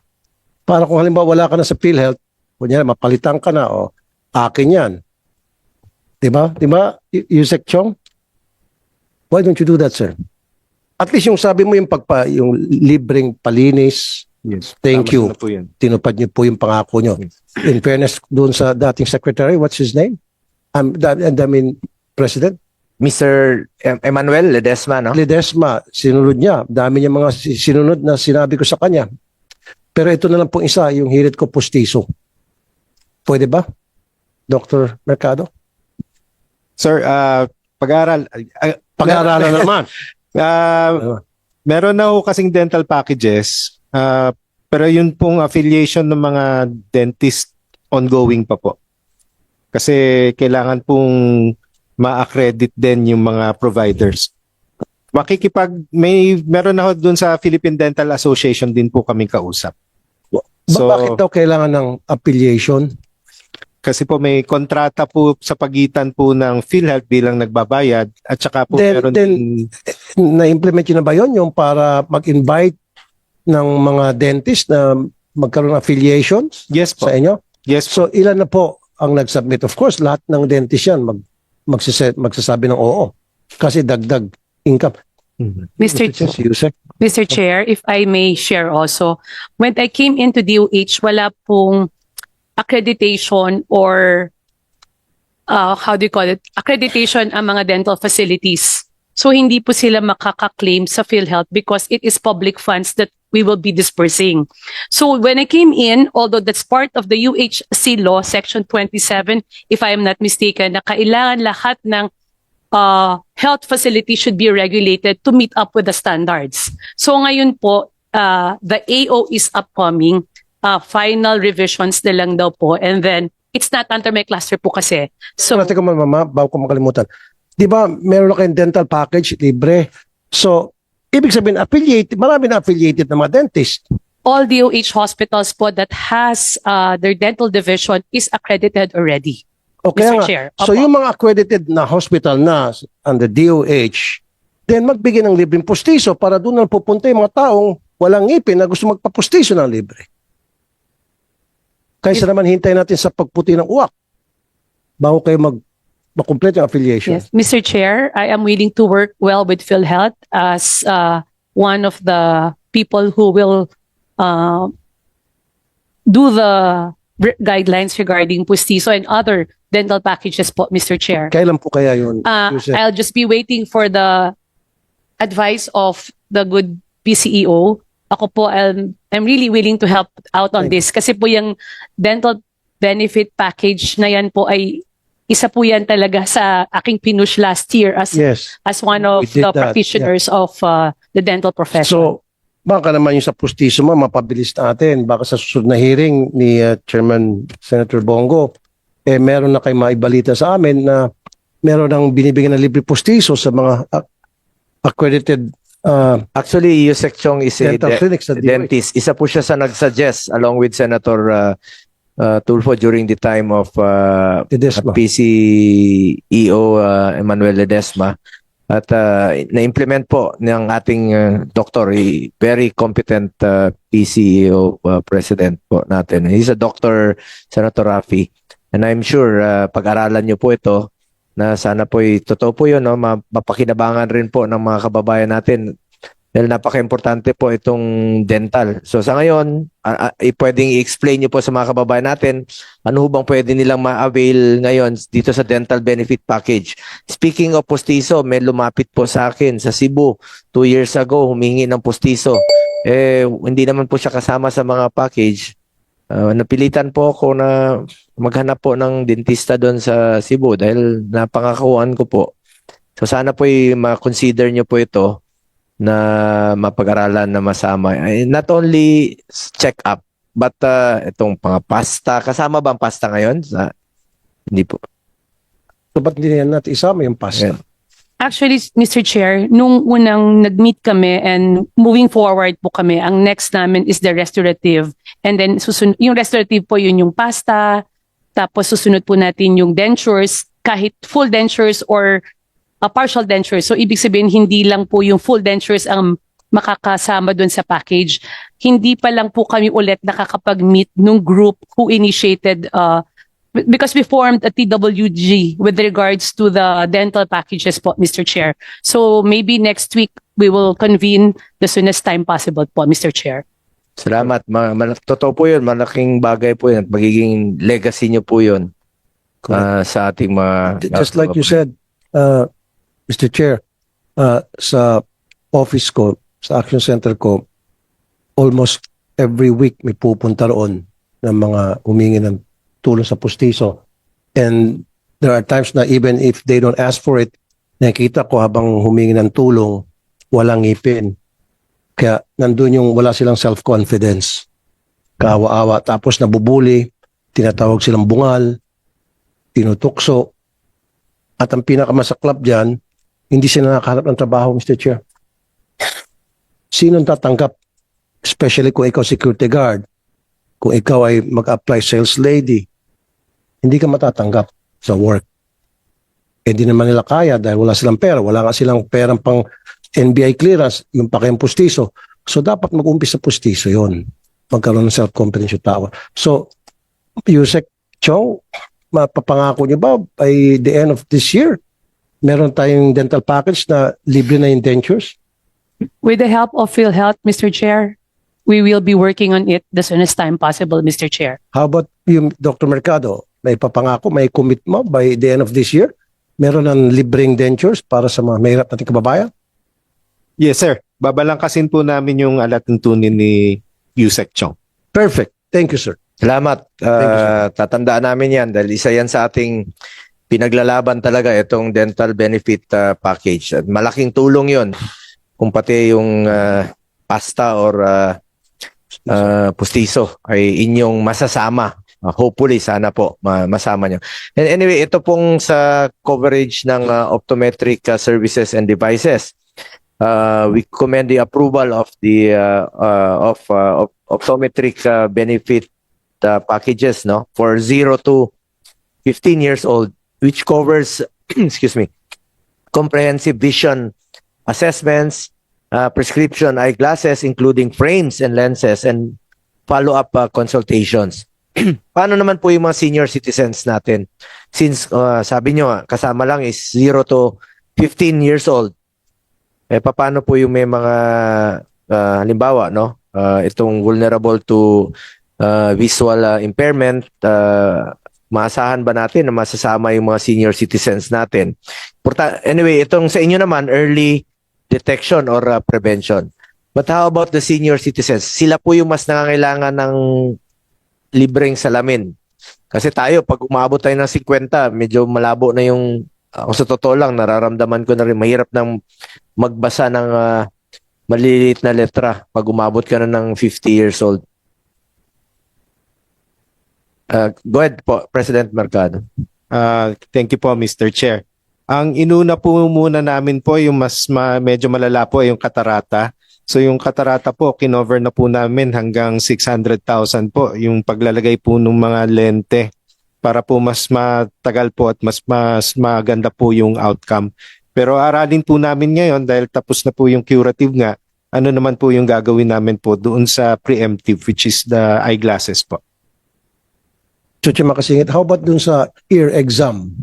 Speaker 3: Para kung halimbawa wala ka na sa PhilHealth, kunyari, mapalitan ka na, o akin yan. Di ba? Di ba, Yusek Chong? Why don't you do that, sir? At least yung sabi mo yung libreng palinis,
Speaker 4: Yes.
Speaker 3: Thank
Speaker 4: Tama
Speaker 3: you.
Speaker 4: na po yun.
Speaker 3: tinupad niyo po yung pangako niyo. In fairness doon sa dating secretary, what's his name? President
Speaker 2: Mr. Emmanuel Ledesma, no?
Speaker 3: Ledesma, sinunod niya. Dami niya mga sinunod na sinabi ko sa kanya. Pero ito na lang po isa, yung hirit ko pustiso. Pwede ba? Dr. Mercado?
Speaker 4: Sir, pag-aaral.
Speaker 3: Pag-aaralan naman.
Speaker 4: Meron na ho kasing dental packages, pero yun pong affiliation ng mga dentist ongoing pa po. Kasi kailangan pong ma-accredit din yung mga providers. Meron na ho dun sa Philippine Dental Association din po kaming kausap.
Speaker 3: Bakit daw kailangan ng affiliation?
Speaker 4: Kasi po may kontrata po sa pagitan po ng PhilHealth bilang nagbabayad at saka po meron din.
Speaker 3: Na-implement yun na ba yun? Yung para mag-invite ng mga dentist na magkaroon ng affiliations
Speaker 4: Yes po.
Speaker 3: sa inyo?
Speaker 4: Yes po.
Speaker 3: So ilan na po ang nag-submit? Of course, lahat ng dentist yan magsasabi ng oo. Kasi dagdag income.
Speaker 7: Mr.
Speaker 3: Yusek?
Speaker 7: Mr. Chair, if I may share also, when I came into DOH, wala pong accreditation or how do you call it? Accreditation ang mga dental facilities. So hindi po sila makaka-claim sa PhilHealth because it is public funds that we will be dispersing. So when I came in, although that's part of the UHC law, Section 27, if I am not mistaken, na kailangan lahat ng health facility should be regulated to meet up with the standards. So ngayon po, the AO is upcoming. Final revisions na lang daw po. And then, it's not under my cluster po kasi. So,
Speaker 3: Teka mama, bago ko makalimutan. Di ba, meron na kayong dental package, libre. So, ibig sabihin, marami na affiliated na mga dentist.
Speaker 7: all DOH hospitals po that has their dental division is accredited already.
Speaker 3: Okay
Speaker 7: Mr.
Speaker 3: nga.
Speaker 7: Chair.
Speaker 3: So
Speaker 7: Opo.
Speaker 3: yung mga accredited na hospital na under DOH, then magbigay ng libreng pustiso para doon na pupunta yung mga taong walang ngipin na gusto magpapustiso ng libre. Kaysa naman hintayin natin sa pagputi ng uwak bago kayo makomplete yung affiliation.
Speaker 7: Yes, Mr. Chair, I am willing to work well with PhilHealth as one of the people who will do the guidelines regarding pustiso and other dental packages po, Mr. Chair.
Speaker 3: Kailan po kaya yun? Yusek?
Speaker 7: I'll just be waiting for the advice of the good PCEO. Ako po, I'm really willing to help out on this. Kasi po yung dental benefit package na yan po ay isa po yan talaga sa aking pinush last year as
Speaker 3: Yes.
Speaker 7: as one of
Speaker 3: We did
Speaker 7: the
Speaker 3: that,
Speaker 7: practitioners of the dental profession.
Speaker 3: So, baka naman yung sa pustiso mo, mapabilis natin. Baka sa susunod na hearing ni Chairman Senator Bongo, meron na kayo maibalita sa amin na meron ng binibigyan ng libre pustiso sa mga accredited
Speaker 2: Actually, Yusek Chong is a
Speaker 3: dental clinics sa DOH.
Speaker 2: dentist. Isa po siya sa nagsuggest along with Senator Tulfo during the time of
Speaker 3: Ledesma.
Speaker 2: PCEO Emmanuel Ledesma. At na-implement po ng ating doktor, very competent PCEO president po natin. He's a doctor, Senator Rafi. And I'm sure pag-aralan niyo po ito na sana po totoo po yun, no? Mapakinabangan rin po ng mga kababayan natin dahil napaka-importante po itong dental. So sa ngayon, pwedeng i-explain niyo po sa mga kababayan natin ano bang pwede nilang ma-avail ngayon dito sa dental benefit package. Speaking of postiso, may lumapit po sa akin sa Cebu 2 years ago, humingi ng postiso. Hindi naman po siya kasama sa mga package. Napilitan po ako na maghanap po ng dentista doon sa Cebu dahil napangakuan ko po. So sana po ma-consider nyo po ito na mapag-aralan na masama. Not only check-up, but itong mga pasta. Kasama ba ang pasta ngayon? Hindi po.
Speaker 3: So, ba't hindi yan natin isama yung pasta?
Speaker 2: Yeah.
Speaker 7: Actually, Mr. Chair, nung unang nag-meet kami and moving forward po kami, ang next namin is the restorative. And then yung restorative po yun yung pasta, tapos susunod po natin yung dentures, kahit full dentures or partial dentures. So ibig sabihin, hindi lang po yung full dentures ang makakasama doon sa package. Hindi pa lang po kami ulit nakakapag-meet nung group who initiated because we formed a TWG with regards to the dental packages po, Mr. Chair. So maybe next week we will convene the soonest time possible po, Mr. Chair.
Speaker 2: Salamat. Totoo po yun. Malaking bagay po yun. Magiging legacy nyo po yun sa ating mga...
Speaker 3: Just like you said, Mr. Chair, sa office ko, sa Action Center ko, almost every week may pupunta roon ng mga humingi ng tulong sa pustiso. And there are times na even if they don't ask for it, nakikita ko habang humingi ng tulong, walang ngipin. Kaya nandun yung wala silang self-confidence. Kaawa-awa. Tapos nabubuli, tinatawag silang bungal, tinutukso. At ang pinakamasaklap dyan, hindi sila nakahanap ng trabaho, Mr. Chair. Sinong tatanggap? Especially kung ikaw security guard, kung ikaw ay mag-apply sales lady, hindi ka matatanggap sa work. Hindi naman nila kaya dahil wala silang pera. Wala nga silang perang pang NBI clearance, yung pa kayong pustiso. So dapat mag-umpisa sa pustiso yon. Magkaroon ng self-confidence yung tao. So, Yusek Chong, mapapangako niyo ba by the end of this year, meron tayong dental package na libre na yung dentures?
Speaker 7: With the help of PhilHealth, Mr. Chair, we will be working on it the soonest time possible, Mr. Chair.
Speaker 3: How about yung Dr. Mercado? May papangako, may commit mo by the end of this year? Meron ng libreng dentures para sa mga mahirap nating kababayan?
Speaker 4: Yes, sir. Babalangkasin po namin yung alat ng tunin ni Yusek Chong.
Speaker 3: Perfect. Thank you, sir.
Speaker 2: Salamat.
Speaker 3: Thank you, sir.
Speaker 2: Tatandaan namin yan dahil isa yan sa ating pinaglalaban talaga itong dental benefit package. At malaking tulong yon kung pati yung pasta or pustiso ay inyong masasama. Hopefully, sana po masama nyo. And anyway, ito pong sa coverage ng optometric services and devices. We commend the approval of the optometric benefit packages for 0 to 15 years old, which covers excuse me, comprehensive vision assessments, prescription eyeglasses including frames and lenses, and follow-up consultations. Paano naman po yung mga senior citizens natin? Since sabi nyo, kasama lang is 0 to 15 years old. Paano po yung may mga halimbawa, itong vulnerable to visual impairment, maasahan ba natin na masasama yung mga senior citizens natin? Anyway, itong sa inyo naman, early detection or prevention. But how about the senior citizens? Sila po yung mas nangangailangan ng libreng salamin. Kasi tayo, pag umabot tayo ng 50, medyo malabo na yung, ako sa totoo lang, nararamdaman ko na rin, mahirap nang magbasa ng maliliit na letra pag umabot ka na ng 50 years old. Go ahead po, President Mercado.
Speaker 4: Thank you po, Mr. Chair. Ang inuna po muna namin po, yung medyo malala po, yung katarata. So yung katarata po, kinover na po namin hanggang 600,000 po yung paglalagay po ng mga lente para po mas matagal po at mas maganda po yung outcome. Pero aralin po namin ngayon dahil tapos na po yung curative nga, ano naman po yung gagawin namin po doon sa preemptive, which is the eyeglasses po.
Speaker 3: Chuchi Makasingit, how about dun sa ear exam?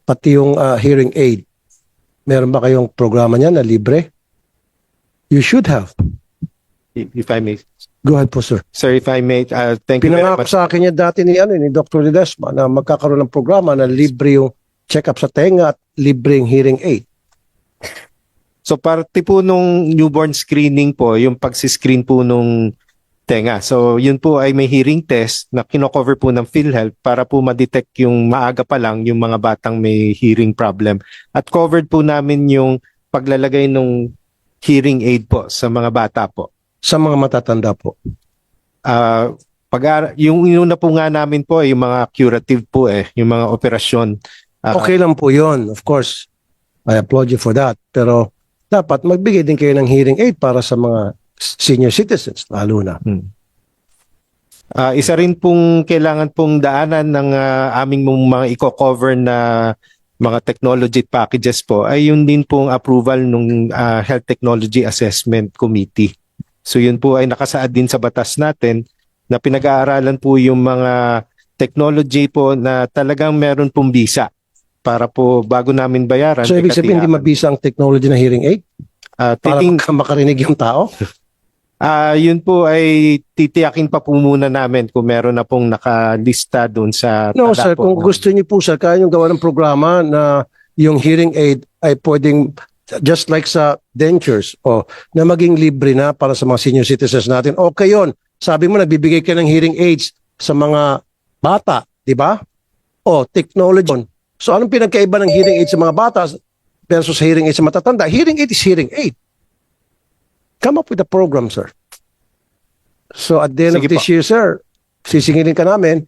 Speaker 3: Pati yung hearing aid. Meron ba kayong programa niya na libre? You should have.
Speaker 4: If I may.
Speaker 3: Go ahead po, sir.
Speaker 4: Sir, if I may, thank you very
Speaker 3: Pinangako
Speaker 4: much.
Speaker 3: sa akin niya dati ni Dr. Ledesma na magkakaroon ng programa na libre yung check-up sa tenga at libreng hearing aid.
Speaker 4: So parte po nung newborn screening po, yung pagsiscreen po nung tenga. So yun po ay may hearing test na kino-cover po ng PhilHealth para po ma-detect yung maaga pa lang yung mga batang may hearing problem. At covered po namin yung paglalagay nung hearing aid po sa mga bata po.
Speaker 3: Sa mga matatanda po.
Speaker 4: Yung una po nga namin po ay yung mga curative po yung mga operasyon.
Speaker 3: Okay lang po yon, of course. I applaud you for that. Pero dapat magbigay din kayo ng hearing aid para sa mga senior citizens, lalo na.
Speaker 4: Isa rin pong kailangan pong daanan ng aming mga i-cover na mga technology packages po ay yun din pong approval ng Health Technology Assessment Committee. So yun po ay nakasaad din sa batas natin na pinag-aaralan po yung mga technology po na talagang meron pong visa para po bago namin bayaran.
Speaker 3: So ibig sabihin hindi mabisa ang technology na hearing aid? Para makarinig yung tao?
Speaker 4: Yun po ay titiyakin pa po muna namin kung meron na pong nakalista doon sa
Speaker 3: No
Speaker 4: tala
Speaker 3: sir,
Speaker 4: po
Speaker 3: kung
Speaker 4: ng-
Speaker 3: gusto niyo po sir, kaya nyo gawa ng programa na yung hearing aid ay pwedeng just like sa dentures na maging libre na para sa mga senior citizens natin. Okay yun. Sabi mo nagbibigay ka ng hearing aids sa mga bata, di ba? Technology. So anong pinagkaiba ng hearing aid sa mga bata versus hearing aid sa matatanda? Hearing aid is hearing aid. Come up with a program, sir. So at the end
Speaker 4: Sige
Speaker 3: of this
Speaker 4: po.
Speaker 3: year, sir, sisingilin ka namin,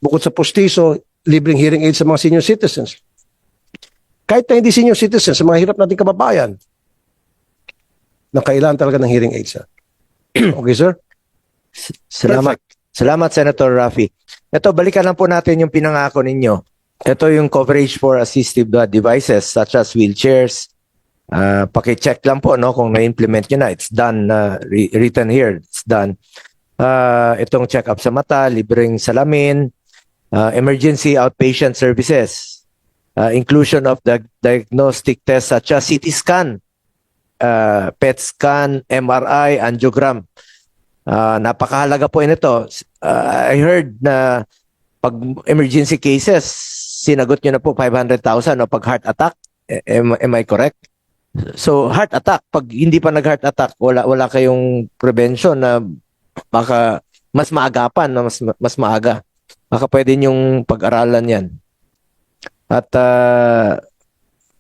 Speaker 3: bukod sa postiso, libreng hearing aid sa mga senior citizens. Kahit na hindi senior citizens, sa mga hirap nating kababayan, na kailangan talaga ng hearing aid, sir. Okay, sir?
Speaker 2: Salamat. Salamat, Senator Raffy. Ito, balikan lang po natin yung pinangako ninyo. Ito yung coverage for assistive devices such as wheelchairs. Paki-check lang po no, kung na-implement nyo na. It's done, written here. It's done. Itong check-up sa mata, libreng salamin, emergency outpatient services, inclusion of the diagnostic tests such as CT scan, PET scan, MRI, angiogram. Napakahalaga po nito. I heard na pag emergency cases, sinagot nyo na po 500,000 o pag heart attack. Am I correct? So heart attack, pag hindi pa nag-heart attack, wala kayong prevention na baka mas maagapan, na mas maaga. Baka pwede nyong pag-aralan yan. At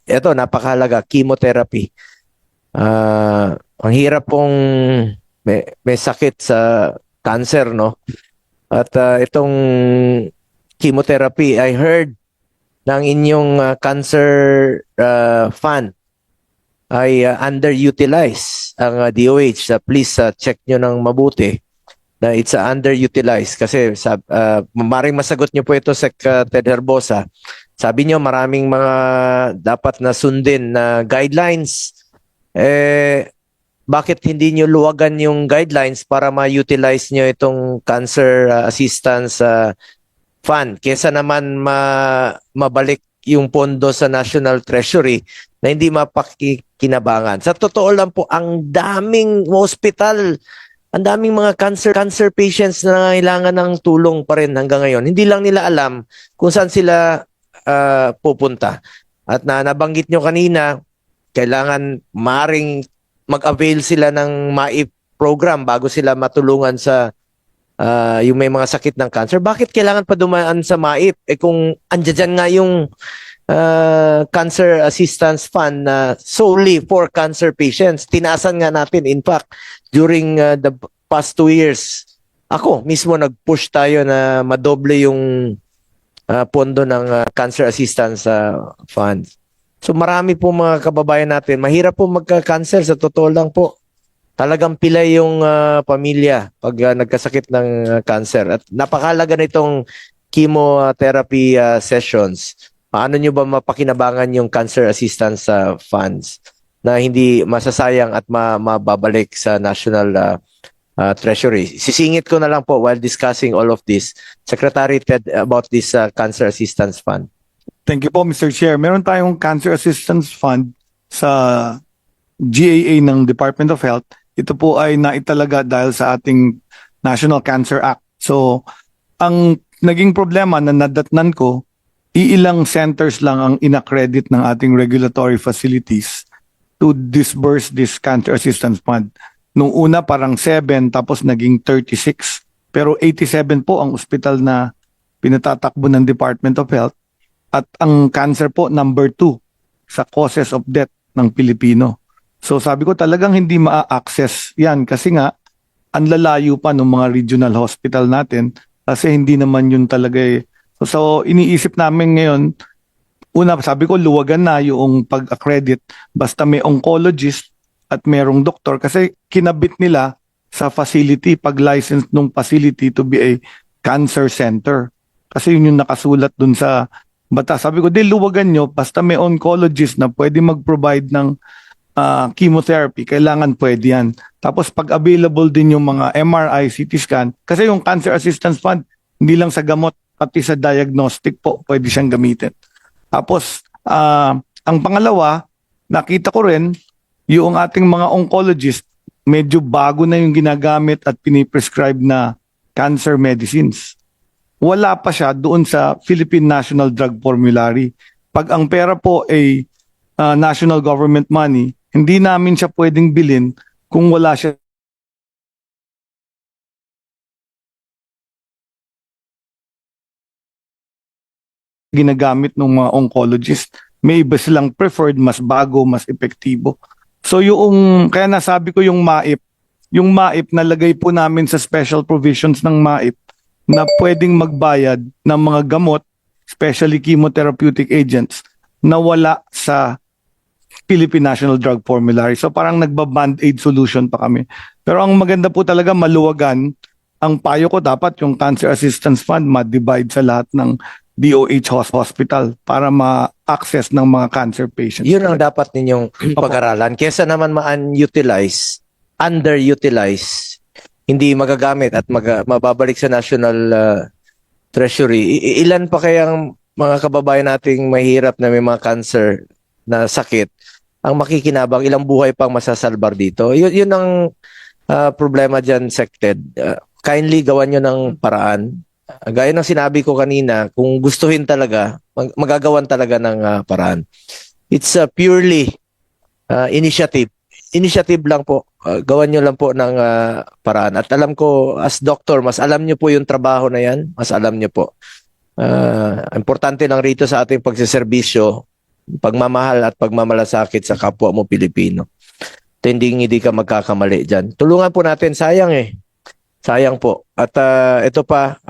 Speaker 2: ito, napakahalaga, chemotherapy. Ang hirap pong may sakit sa cancer, no? At itong chemotherapy, I heard ng inyong cancer fund ay underutilized ang DOH. Please check nyo ng mabuti na it's underutilized kasi maring masagot nyo po ito sa Ted Herbosa. Sabi nyo maraming mga dapat na sundin na guidelines. Bakit hindi nyo luwagan yung guidelines para ma-utilize nyo itong cancer assistance fund kesa naman mabalik yung pondo sa National Treasury na hindi mapakikinabangan. Sa totoo lang po, ang daming hospital, ang daming mga cancer patients na nangangailangan ng tulong pa rin hanggang ngayon. Hindi lang nila alam kung saan sila pupunta. At nabanggit nyo kanina, kailangan maring mag-avail sila ng MAIP program bago sila matulungan sa yung may mga sakit ng cancer. Bakit kailangan pa dumaan sa MAIP? Kung andyan nga yung Cancer Assistance Fund na solely for cancer patients. Tinaasan nga natin. In fact, during the past 2 years, ako mismo nag-push tayo na madoble yung pondo ng Cancer Assistance Fund. So marami po mga kababayan natin. Mahirap po magka-cancer. Sa totoo lang po. Talagang pilay yung pamilya pag nagkasakit ng cancer. At napakahalaga nitong chemotherapy sessions. Paano nyo ba mapakinabangan yung cancer assistance funds na hindi masasayang at mababalik sa National Treasury? Sisingit ko na lang po while discussing all of this, Secretary Ted, about this cancer assistance fund.
Speaker 8: Thank you po, Mr. Chair. Meron tayong Cancer Assistance Fund sa GAA ng Department of Health. Ito po ay naitalaga dahil sa ating National Cancer Act. So, ang naging problema na nadatnan ko, iilang centers lang ang inaccredit ng ating regulatory facilities to disburse this Cancer Assistance Fund. Nung una parang 7 tapos naging 36. Pero 87 po ang ospital na pinatatakbo ng Department of Health. At ang cancer po number 2 sa causes of death ng Pilipino. So sabi ko talagang hindi ma-access yan kasi nga ang lalayo pa ng mga regional hospital natin kasi hindi naman yun talaga eh. So iniisip namin ngayon, una sabi ko luwagan na yung pag-accredit basta may oncologist at merong doktor kasi kinabit nila sa facility pag-license ng facility to be a cancer center. Kasi yun yung nakasulat dun sa batas. Sabi ko, di luwagan nyo basta may oncologist na pwede mag-provide ng chemotherapy, kailangan pwede yan. Tapos pag available din yung mga MRI, CT scan, kasi yung Cancer Assistance Fund, hindi lang sa gamot, pati sa diagnostic po, pwede siyang gamitin. Tapos, ang pangalawa, nakita ko rin, yung ating mga oncologist, medyo bago na yung ginagamit at piniprescribe na cancer medicines. Wala pa siya doon sa Philippine National Drug Formulary. Pag ang pera po ay national government money, hindi namin siya pwedeng bilhin kung wala siya ginagamit ng mga oncologist. May iba silang preferred, mas bago, mas epektibo. So kaya nasabi ko yung MAIP nalagay po namin sa special provisions ng MAIP na pwedeng magbayad ng mga gamot, especially chemotherapeutic agents, na wala sa Philippine National Drug Formulary. So parang nagba-band-aid solution pa kami. Pero ang maganda po talaga maluwagan, ang payo ko dapat yung Cancer Assistance Fund ma-divide sa lahat ng DOH hospital para ma-access ng mga cancer patients.
Speaker 2: Yun ang dapat ninyong pag-aralan. Kesa naman ma-utilize, underutilize, hindi magagamit at mababalik sa National Treasury. Ilan pa kayang mga kababayan nating mahirap na may mga cancer na sakit ang makikinabang, ilang buhay pang masasalbar dito. Yun ang problema dyan, Sected. Kindly gawan nyo ng paraan. Gaya ng sinabi ko kanina, kung gustuhin talaga, magagawan talaga ng paraan. It's purely initiative. Initiative lang po. Gawan nyo lang po ng paraan. At alam ko, as doctor, mas alam nyo po yung trabaho na yan. Mas alam nyo po. Importante lang rito sa ating pagsiservisyo, pagmamahal at pagmamalasakit sa kapwa mo Pilipino. Hindi ka magkakamali dyan. Tulungan po natin. Sayang eh. Sayang po. At ito pa,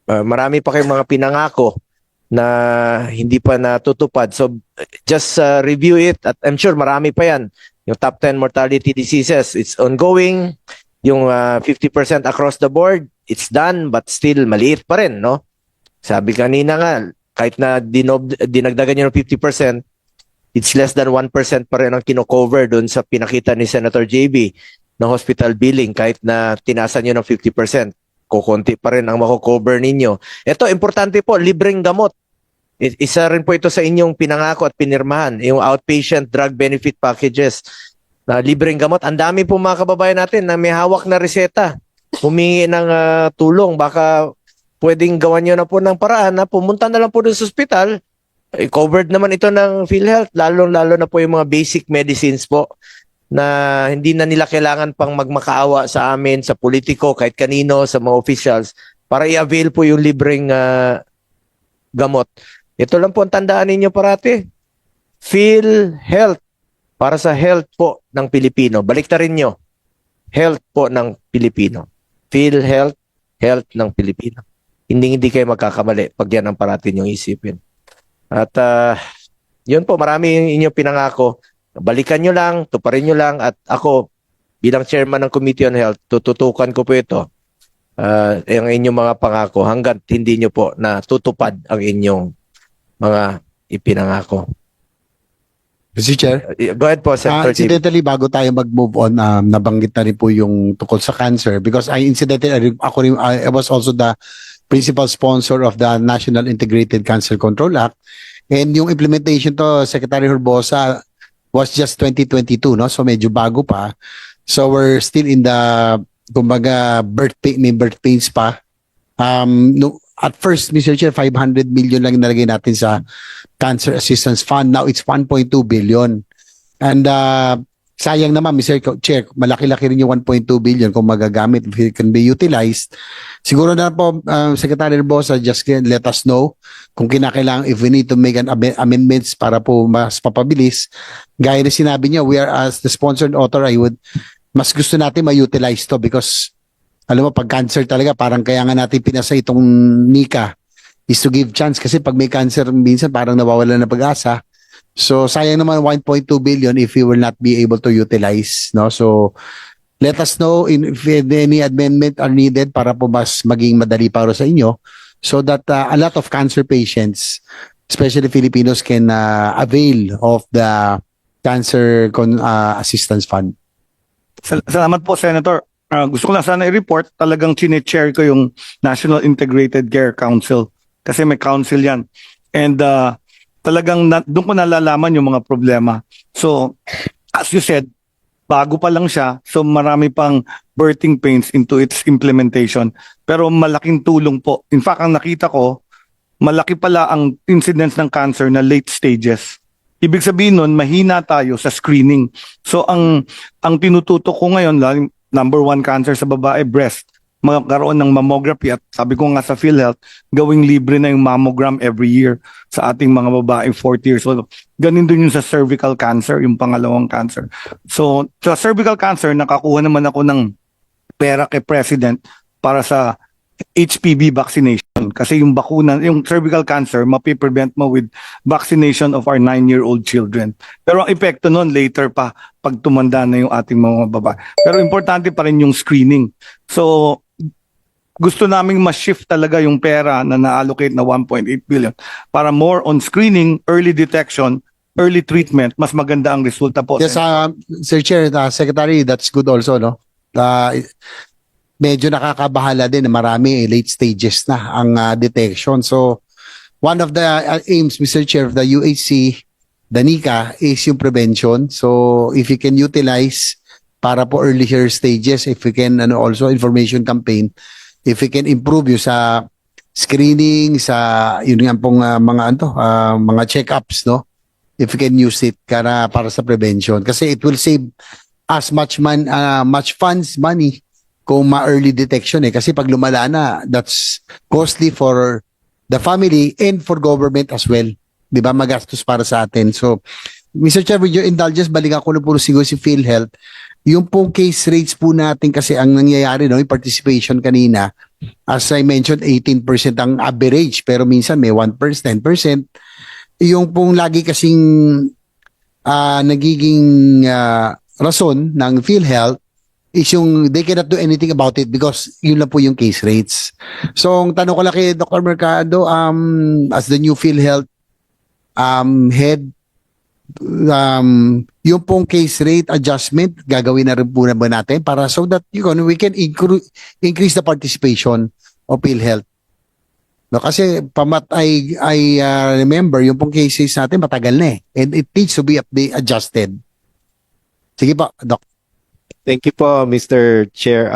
Speaker 2: marami pa kayong mga pinangako na hindi pa natutupad. So just review it at I'm sure marami pa yan. Yung top 10 mortality diseases, it's ongoing. Yung 50% across the board, it's done but still maliit pa rin, no? Sabi kanina nga, kahit na dinagdagan nyo ng 50%, it's less than 1% pa rin ang kino-cover doon sa pinakita ni Senator JB na hospital billing kahit na tinasan nyo ng 50%. Kukunti pa rin ang mako-cover ninyo. Ito, importante po, libreng gamot. Isa rin po ito sa inyong pinangako at pinirmahan, yung outpatient drug benefit packages na libreng gamot. Ang dami po mga kababayan natin na may hawak na reseta. Humingi ng tulong. Baka pwedeng gawan nyo na po ng paraan na pumunta na lang po dun sa hospital. Covered naman ito ng PhilHealth, lalo na po yung mga basic medicines po na hindi na nila kailangan pang magmakaawa sa amin, sa politiko, kahit kanino, sa mga officials, para i-avail po yung libreng gamot. Ito lang po ang tandaan ninyo parati. PhilHealth, para sa health po ng Pilipino. Baliktarin nyo. Health po ng Pilipino. PhilHealth, health ng Pilipino. Hindi kayo magkakamali pag yan ang parati nyong isipin. At yun po, marami yung inyong pinangako. Balikan nyo lang, tuparin nyo lang, at ako bilang chairman ng Committee on Health, tututukan ko po ito, ang inyong mga pangako hanggat hindi nyo po natutupad ang inyong mga ipinangako.
Speaker 5: Mr. Chair,
Speaker 2: Go ahead po, Senator JB.
Speaker 5: incidentally, bago tayo mag-move on, nabanggit na rin po yung tungkol sa cancer because I was also the principal sponsor of the National Integrated Cancer Control Act, and yung implementation to, Secretary Herbosa, was just 2022, no? So medyo bago pa. So we're still in the, kumbaga, may birth pains pa. At first, Mr. Chair, 500 million lang nalagay natin sa Cancer Assistance Fund. Now it's 1.2 billion. And sayang naman, Mr. Chair, malaki-laki rin yung 1.2 billion kung magagamit, if it can be utilized. Siguro na po, Secretary Bosa, just let us know kung kinakailangan, if we need to make an amendments para po mas papabilis. Gaya na sinabi niya, we are as the sponsored author, mas gusto natin ma-utilize to because alam mo, pag cancer talaga, parang kaya nga natin pinasa itong NICA is to give chance kasi pag may cancer, minsan parang nawawala na pag-asa. So sayang naman 1.2 billion if we will not be able to utilize, no? So let us know if any amendment are needed para po mas maging madali para sa inyo so that a lot of cancer patients, especially Filipinos, can avail of the cancer assistance fund.
Speaker 8: Salamat po, Senator. Gusto ko lang sana i-report, talagang chine-chair ko yung National Integrated Care Council kasi may council yan. And talagang doon ko nalalaman yung mga problema. So, as you said, bago pa lang siya, so marami pang birthing pains into its implementation. Pero malaking tulong po. In fact, ang nakita ko, malaki pala ang incidence ng cancer na late stages. Ibig sabihin nun, mahina tayo sa screening. So, ang tinututok ko ngayon, number 1 cancer sa babae, breast. Magkaroon ng mammography at sabi ko nga sa PhilHealth, gawing libre na yung mammogram every year sa ating mga babae 40 years old. Ganun din yung sa cervical cancer, yung pangalawang cancer. So, sa cervical cancer, nakakuha naman ako ng pera kay President para sa HPV vaccination. Kasi yung bakuna, yung cervical cancer, mapiprevent mo with vaccination of our 9-year-old children. Pero ang epekto nun later pa, pag tumanda na yung ating mga babae. Pero importante pa rin yung screening. So, gusto naming ma-shift talaga yung pera na na-allocate na 1.8 billion para more on screening, early detection, early treatment, mas maganda ang resulta po.
Speaker 5: Yes, Sir Chair, Secretary, that's good also, no? Medyo nakakabahala din na marami late stages na ang detection. So, one of the aims, Mr. Chair, of the UHC, the NICA, is yung prevention. So, if you can utilize para po earlier stages, if we can, also information campaign, if we can improve yung sa screening, sa yun nga pong mga check-ups, no? If we can use it para sa prevention. Kasi it will save us much funds, money, kung ma-early detection eh. Kasi pag lumala na, that's costly for the family and for government as well. Di ba? Magastos para sa atin. So, Mr. Chair, with your indulgence, balikan ko na po siguro si PhilHealth. Yung pong case rates po natin kasi ang nangyayari, no, yung participation kanina, as I mentioned, 18% ang average, pero minsan may 1%, 10%. Yung pong lagi kasing nagiging rason ng PhilHealth is yung they cannot do anything about it because yun lang po yung case rates. So, ang tanong ko lang kay Dr. Mercado, as the new PhilHealth head, yung pong case rate adjustment, gagawin na rin po na ba natin para so that we can increase the participation of PhilHealth. No, kasi I remember yung pong cases natin matagal na eh. And it needs to be adjusted. Sige po, Doc.
Speaker 4: Thank you po, Mr. Chair.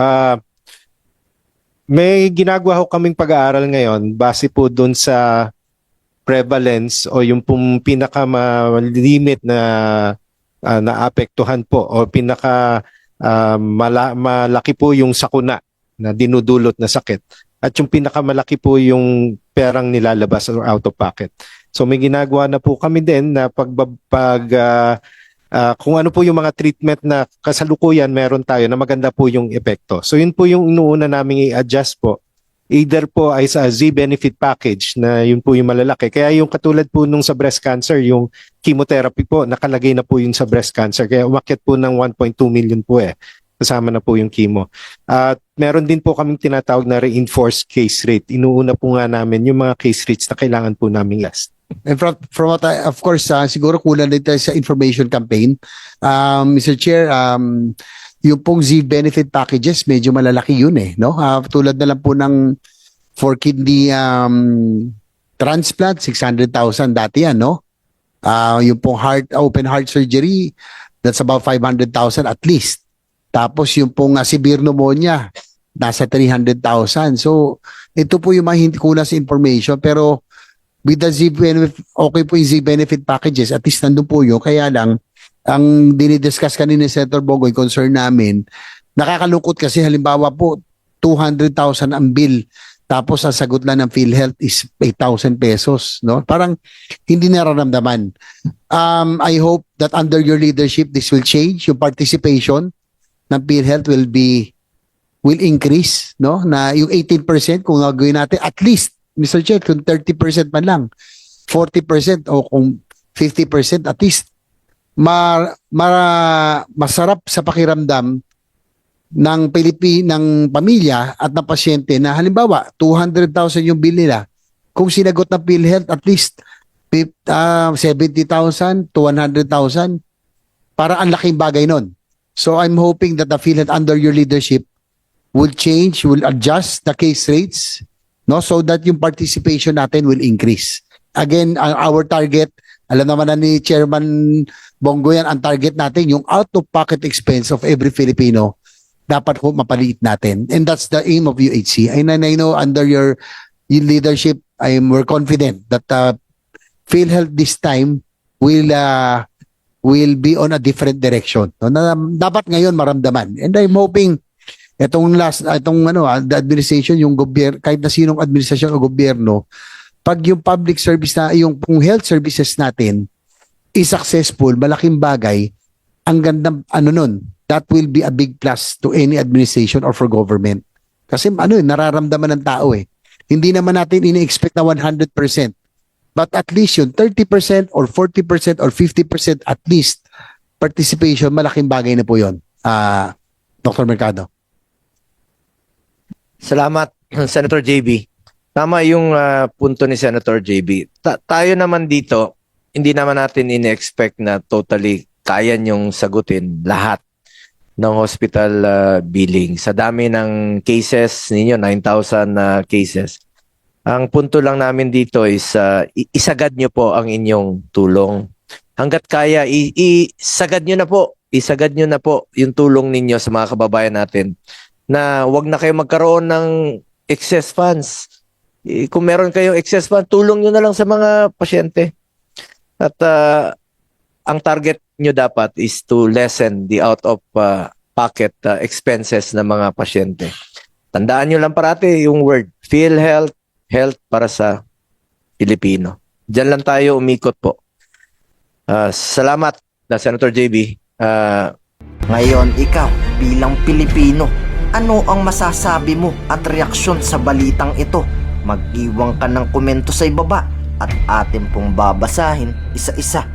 Speaker 4: May ginagawa ko kaming pag-aaral ngayon base po dun sa prevalence o yung pinaka-limit na naapektuhan po o malaki po yung sakuna na dinudulot na sakit at yung pinakamalaki po yung perang nilalabas or out of pocket. So may ginagawa na po kami din na kung ano po yung mga treatment na kasalukuyan meron tayo na maganda po yung epekto. So yun po yung inuuna naming i-adjust po. Either po ay sa Z-benefit package na yun po yung malalaki. Kaya yung katulad po nung sa breast cancer, yung chemotherapy po, nakalagay na po yun sa breast cancer. Kaya umakyat po ng 1.2 million po eh. Kasama na po yung chemo. At meron din po kaming tinatawag na reinforced case rate. Inuuna po nga namin yung mga case rates na kailangan po naming last.
Speaker 5: And from what of course, siguro kulang din tayo sa information campaign. Mr. Chair, yung pong Z-benefit packages, medyo malalaki yun eh. No? Tulad na lang po ng for kidney transplant, 600,000 dati yan, no? Yung pong open heart surgery, that's about 500,000 at least. Tapos yung pong severe pneumonia, nasa 300,000. So, ito po yung mga kulang sa information. Pero with the Z-benefit, okay po yung Z-benefit packages, at least nandun po yun. Kaya lang, ang dinidiscuss kanina ni Senator Bongo, yung concern namin, nakakalungkot kasi halimbawa po, 200,000 ang bill, tapos ang sagot lang ng PhilHealth is 8,000 pesos, no? Parang hindi nararamdaman. I hope that under your leadership, this will change. Yung participation ng PhilHealth will increase, no? Na yung 18% kung gagawin natin, at least, Mr. Chair, kung 30% man lang, 40% o kung 50%, at least, masarap sa pakiramdam ng ng pamilya at ng pasyente na halimbawa 200,000 yung bill nila, kung sinagot ng PhilHealth at least 70,000 to 100,000, para ang laking bagay nun. So I'm hoping that the PhilHealth under your leadership will change, will adjust the case rates, no, so that yung participation natin will increase. Again, our target, alam naman na ni Chairman Bongo yan, ang target natin, yung out-of-pocket expense of every Filipino, dapat po mapaliit natin. And that's the aim of UHC. And I know under your leadership, we're confident that PhilHealth this time will be on a different direction. No, na dapat ngayon maramdaman. And I'm hoping the administration, yung gobyerno, kahit na sinong administrasyon o gobyerno, pag yung public service na, yung health services natin is successful, malaking bagay, ang gandang nun, that will be a big plus to any administration or for government. Kasi nararamdaman ng tao eh. Hindi naman natin ini-expect na 100%. But at least yun, 30% or 40% or 50% at least participation, malaking bagay na po yun. Dr. Mercado.
Speaker 2: Salamat, Senator JB. Tama yung punto ni Senator JB. Tayo naman dito, hindi naman natin in-expect na totally kaya niyong sagutin lahat ng hospital billing. Sa dami ng cases ninyo, 9,000 cases. Ang punto lang namin dito is isagad nyo po ang inyong tulong. Hanggat kaya, isagad nyo na po. Isagad nyo na po yung tulong ninyo sa mga kababayan natin na wag na kayo magkaroon ng excess funds. Kung meron kayong excess funds, tulong nyo na lang sa mga pasyente. At ang target nyo dapat is to lessen the out-of-pocket expenses ng mga pasyente. Tandaan nyo lang parati yung word, PhilHealth, health para sa Pilipino. Diyan lang tayo umikot po. Salamat na Senator JB.
Speaker 9: Ngayon, ikaw bilang Pilipino, ano ang masasabi mo at reaksyon sa balitang ito? Mag-iwan ka ng komento sa ibaba at atin pong babasahin isa-isa.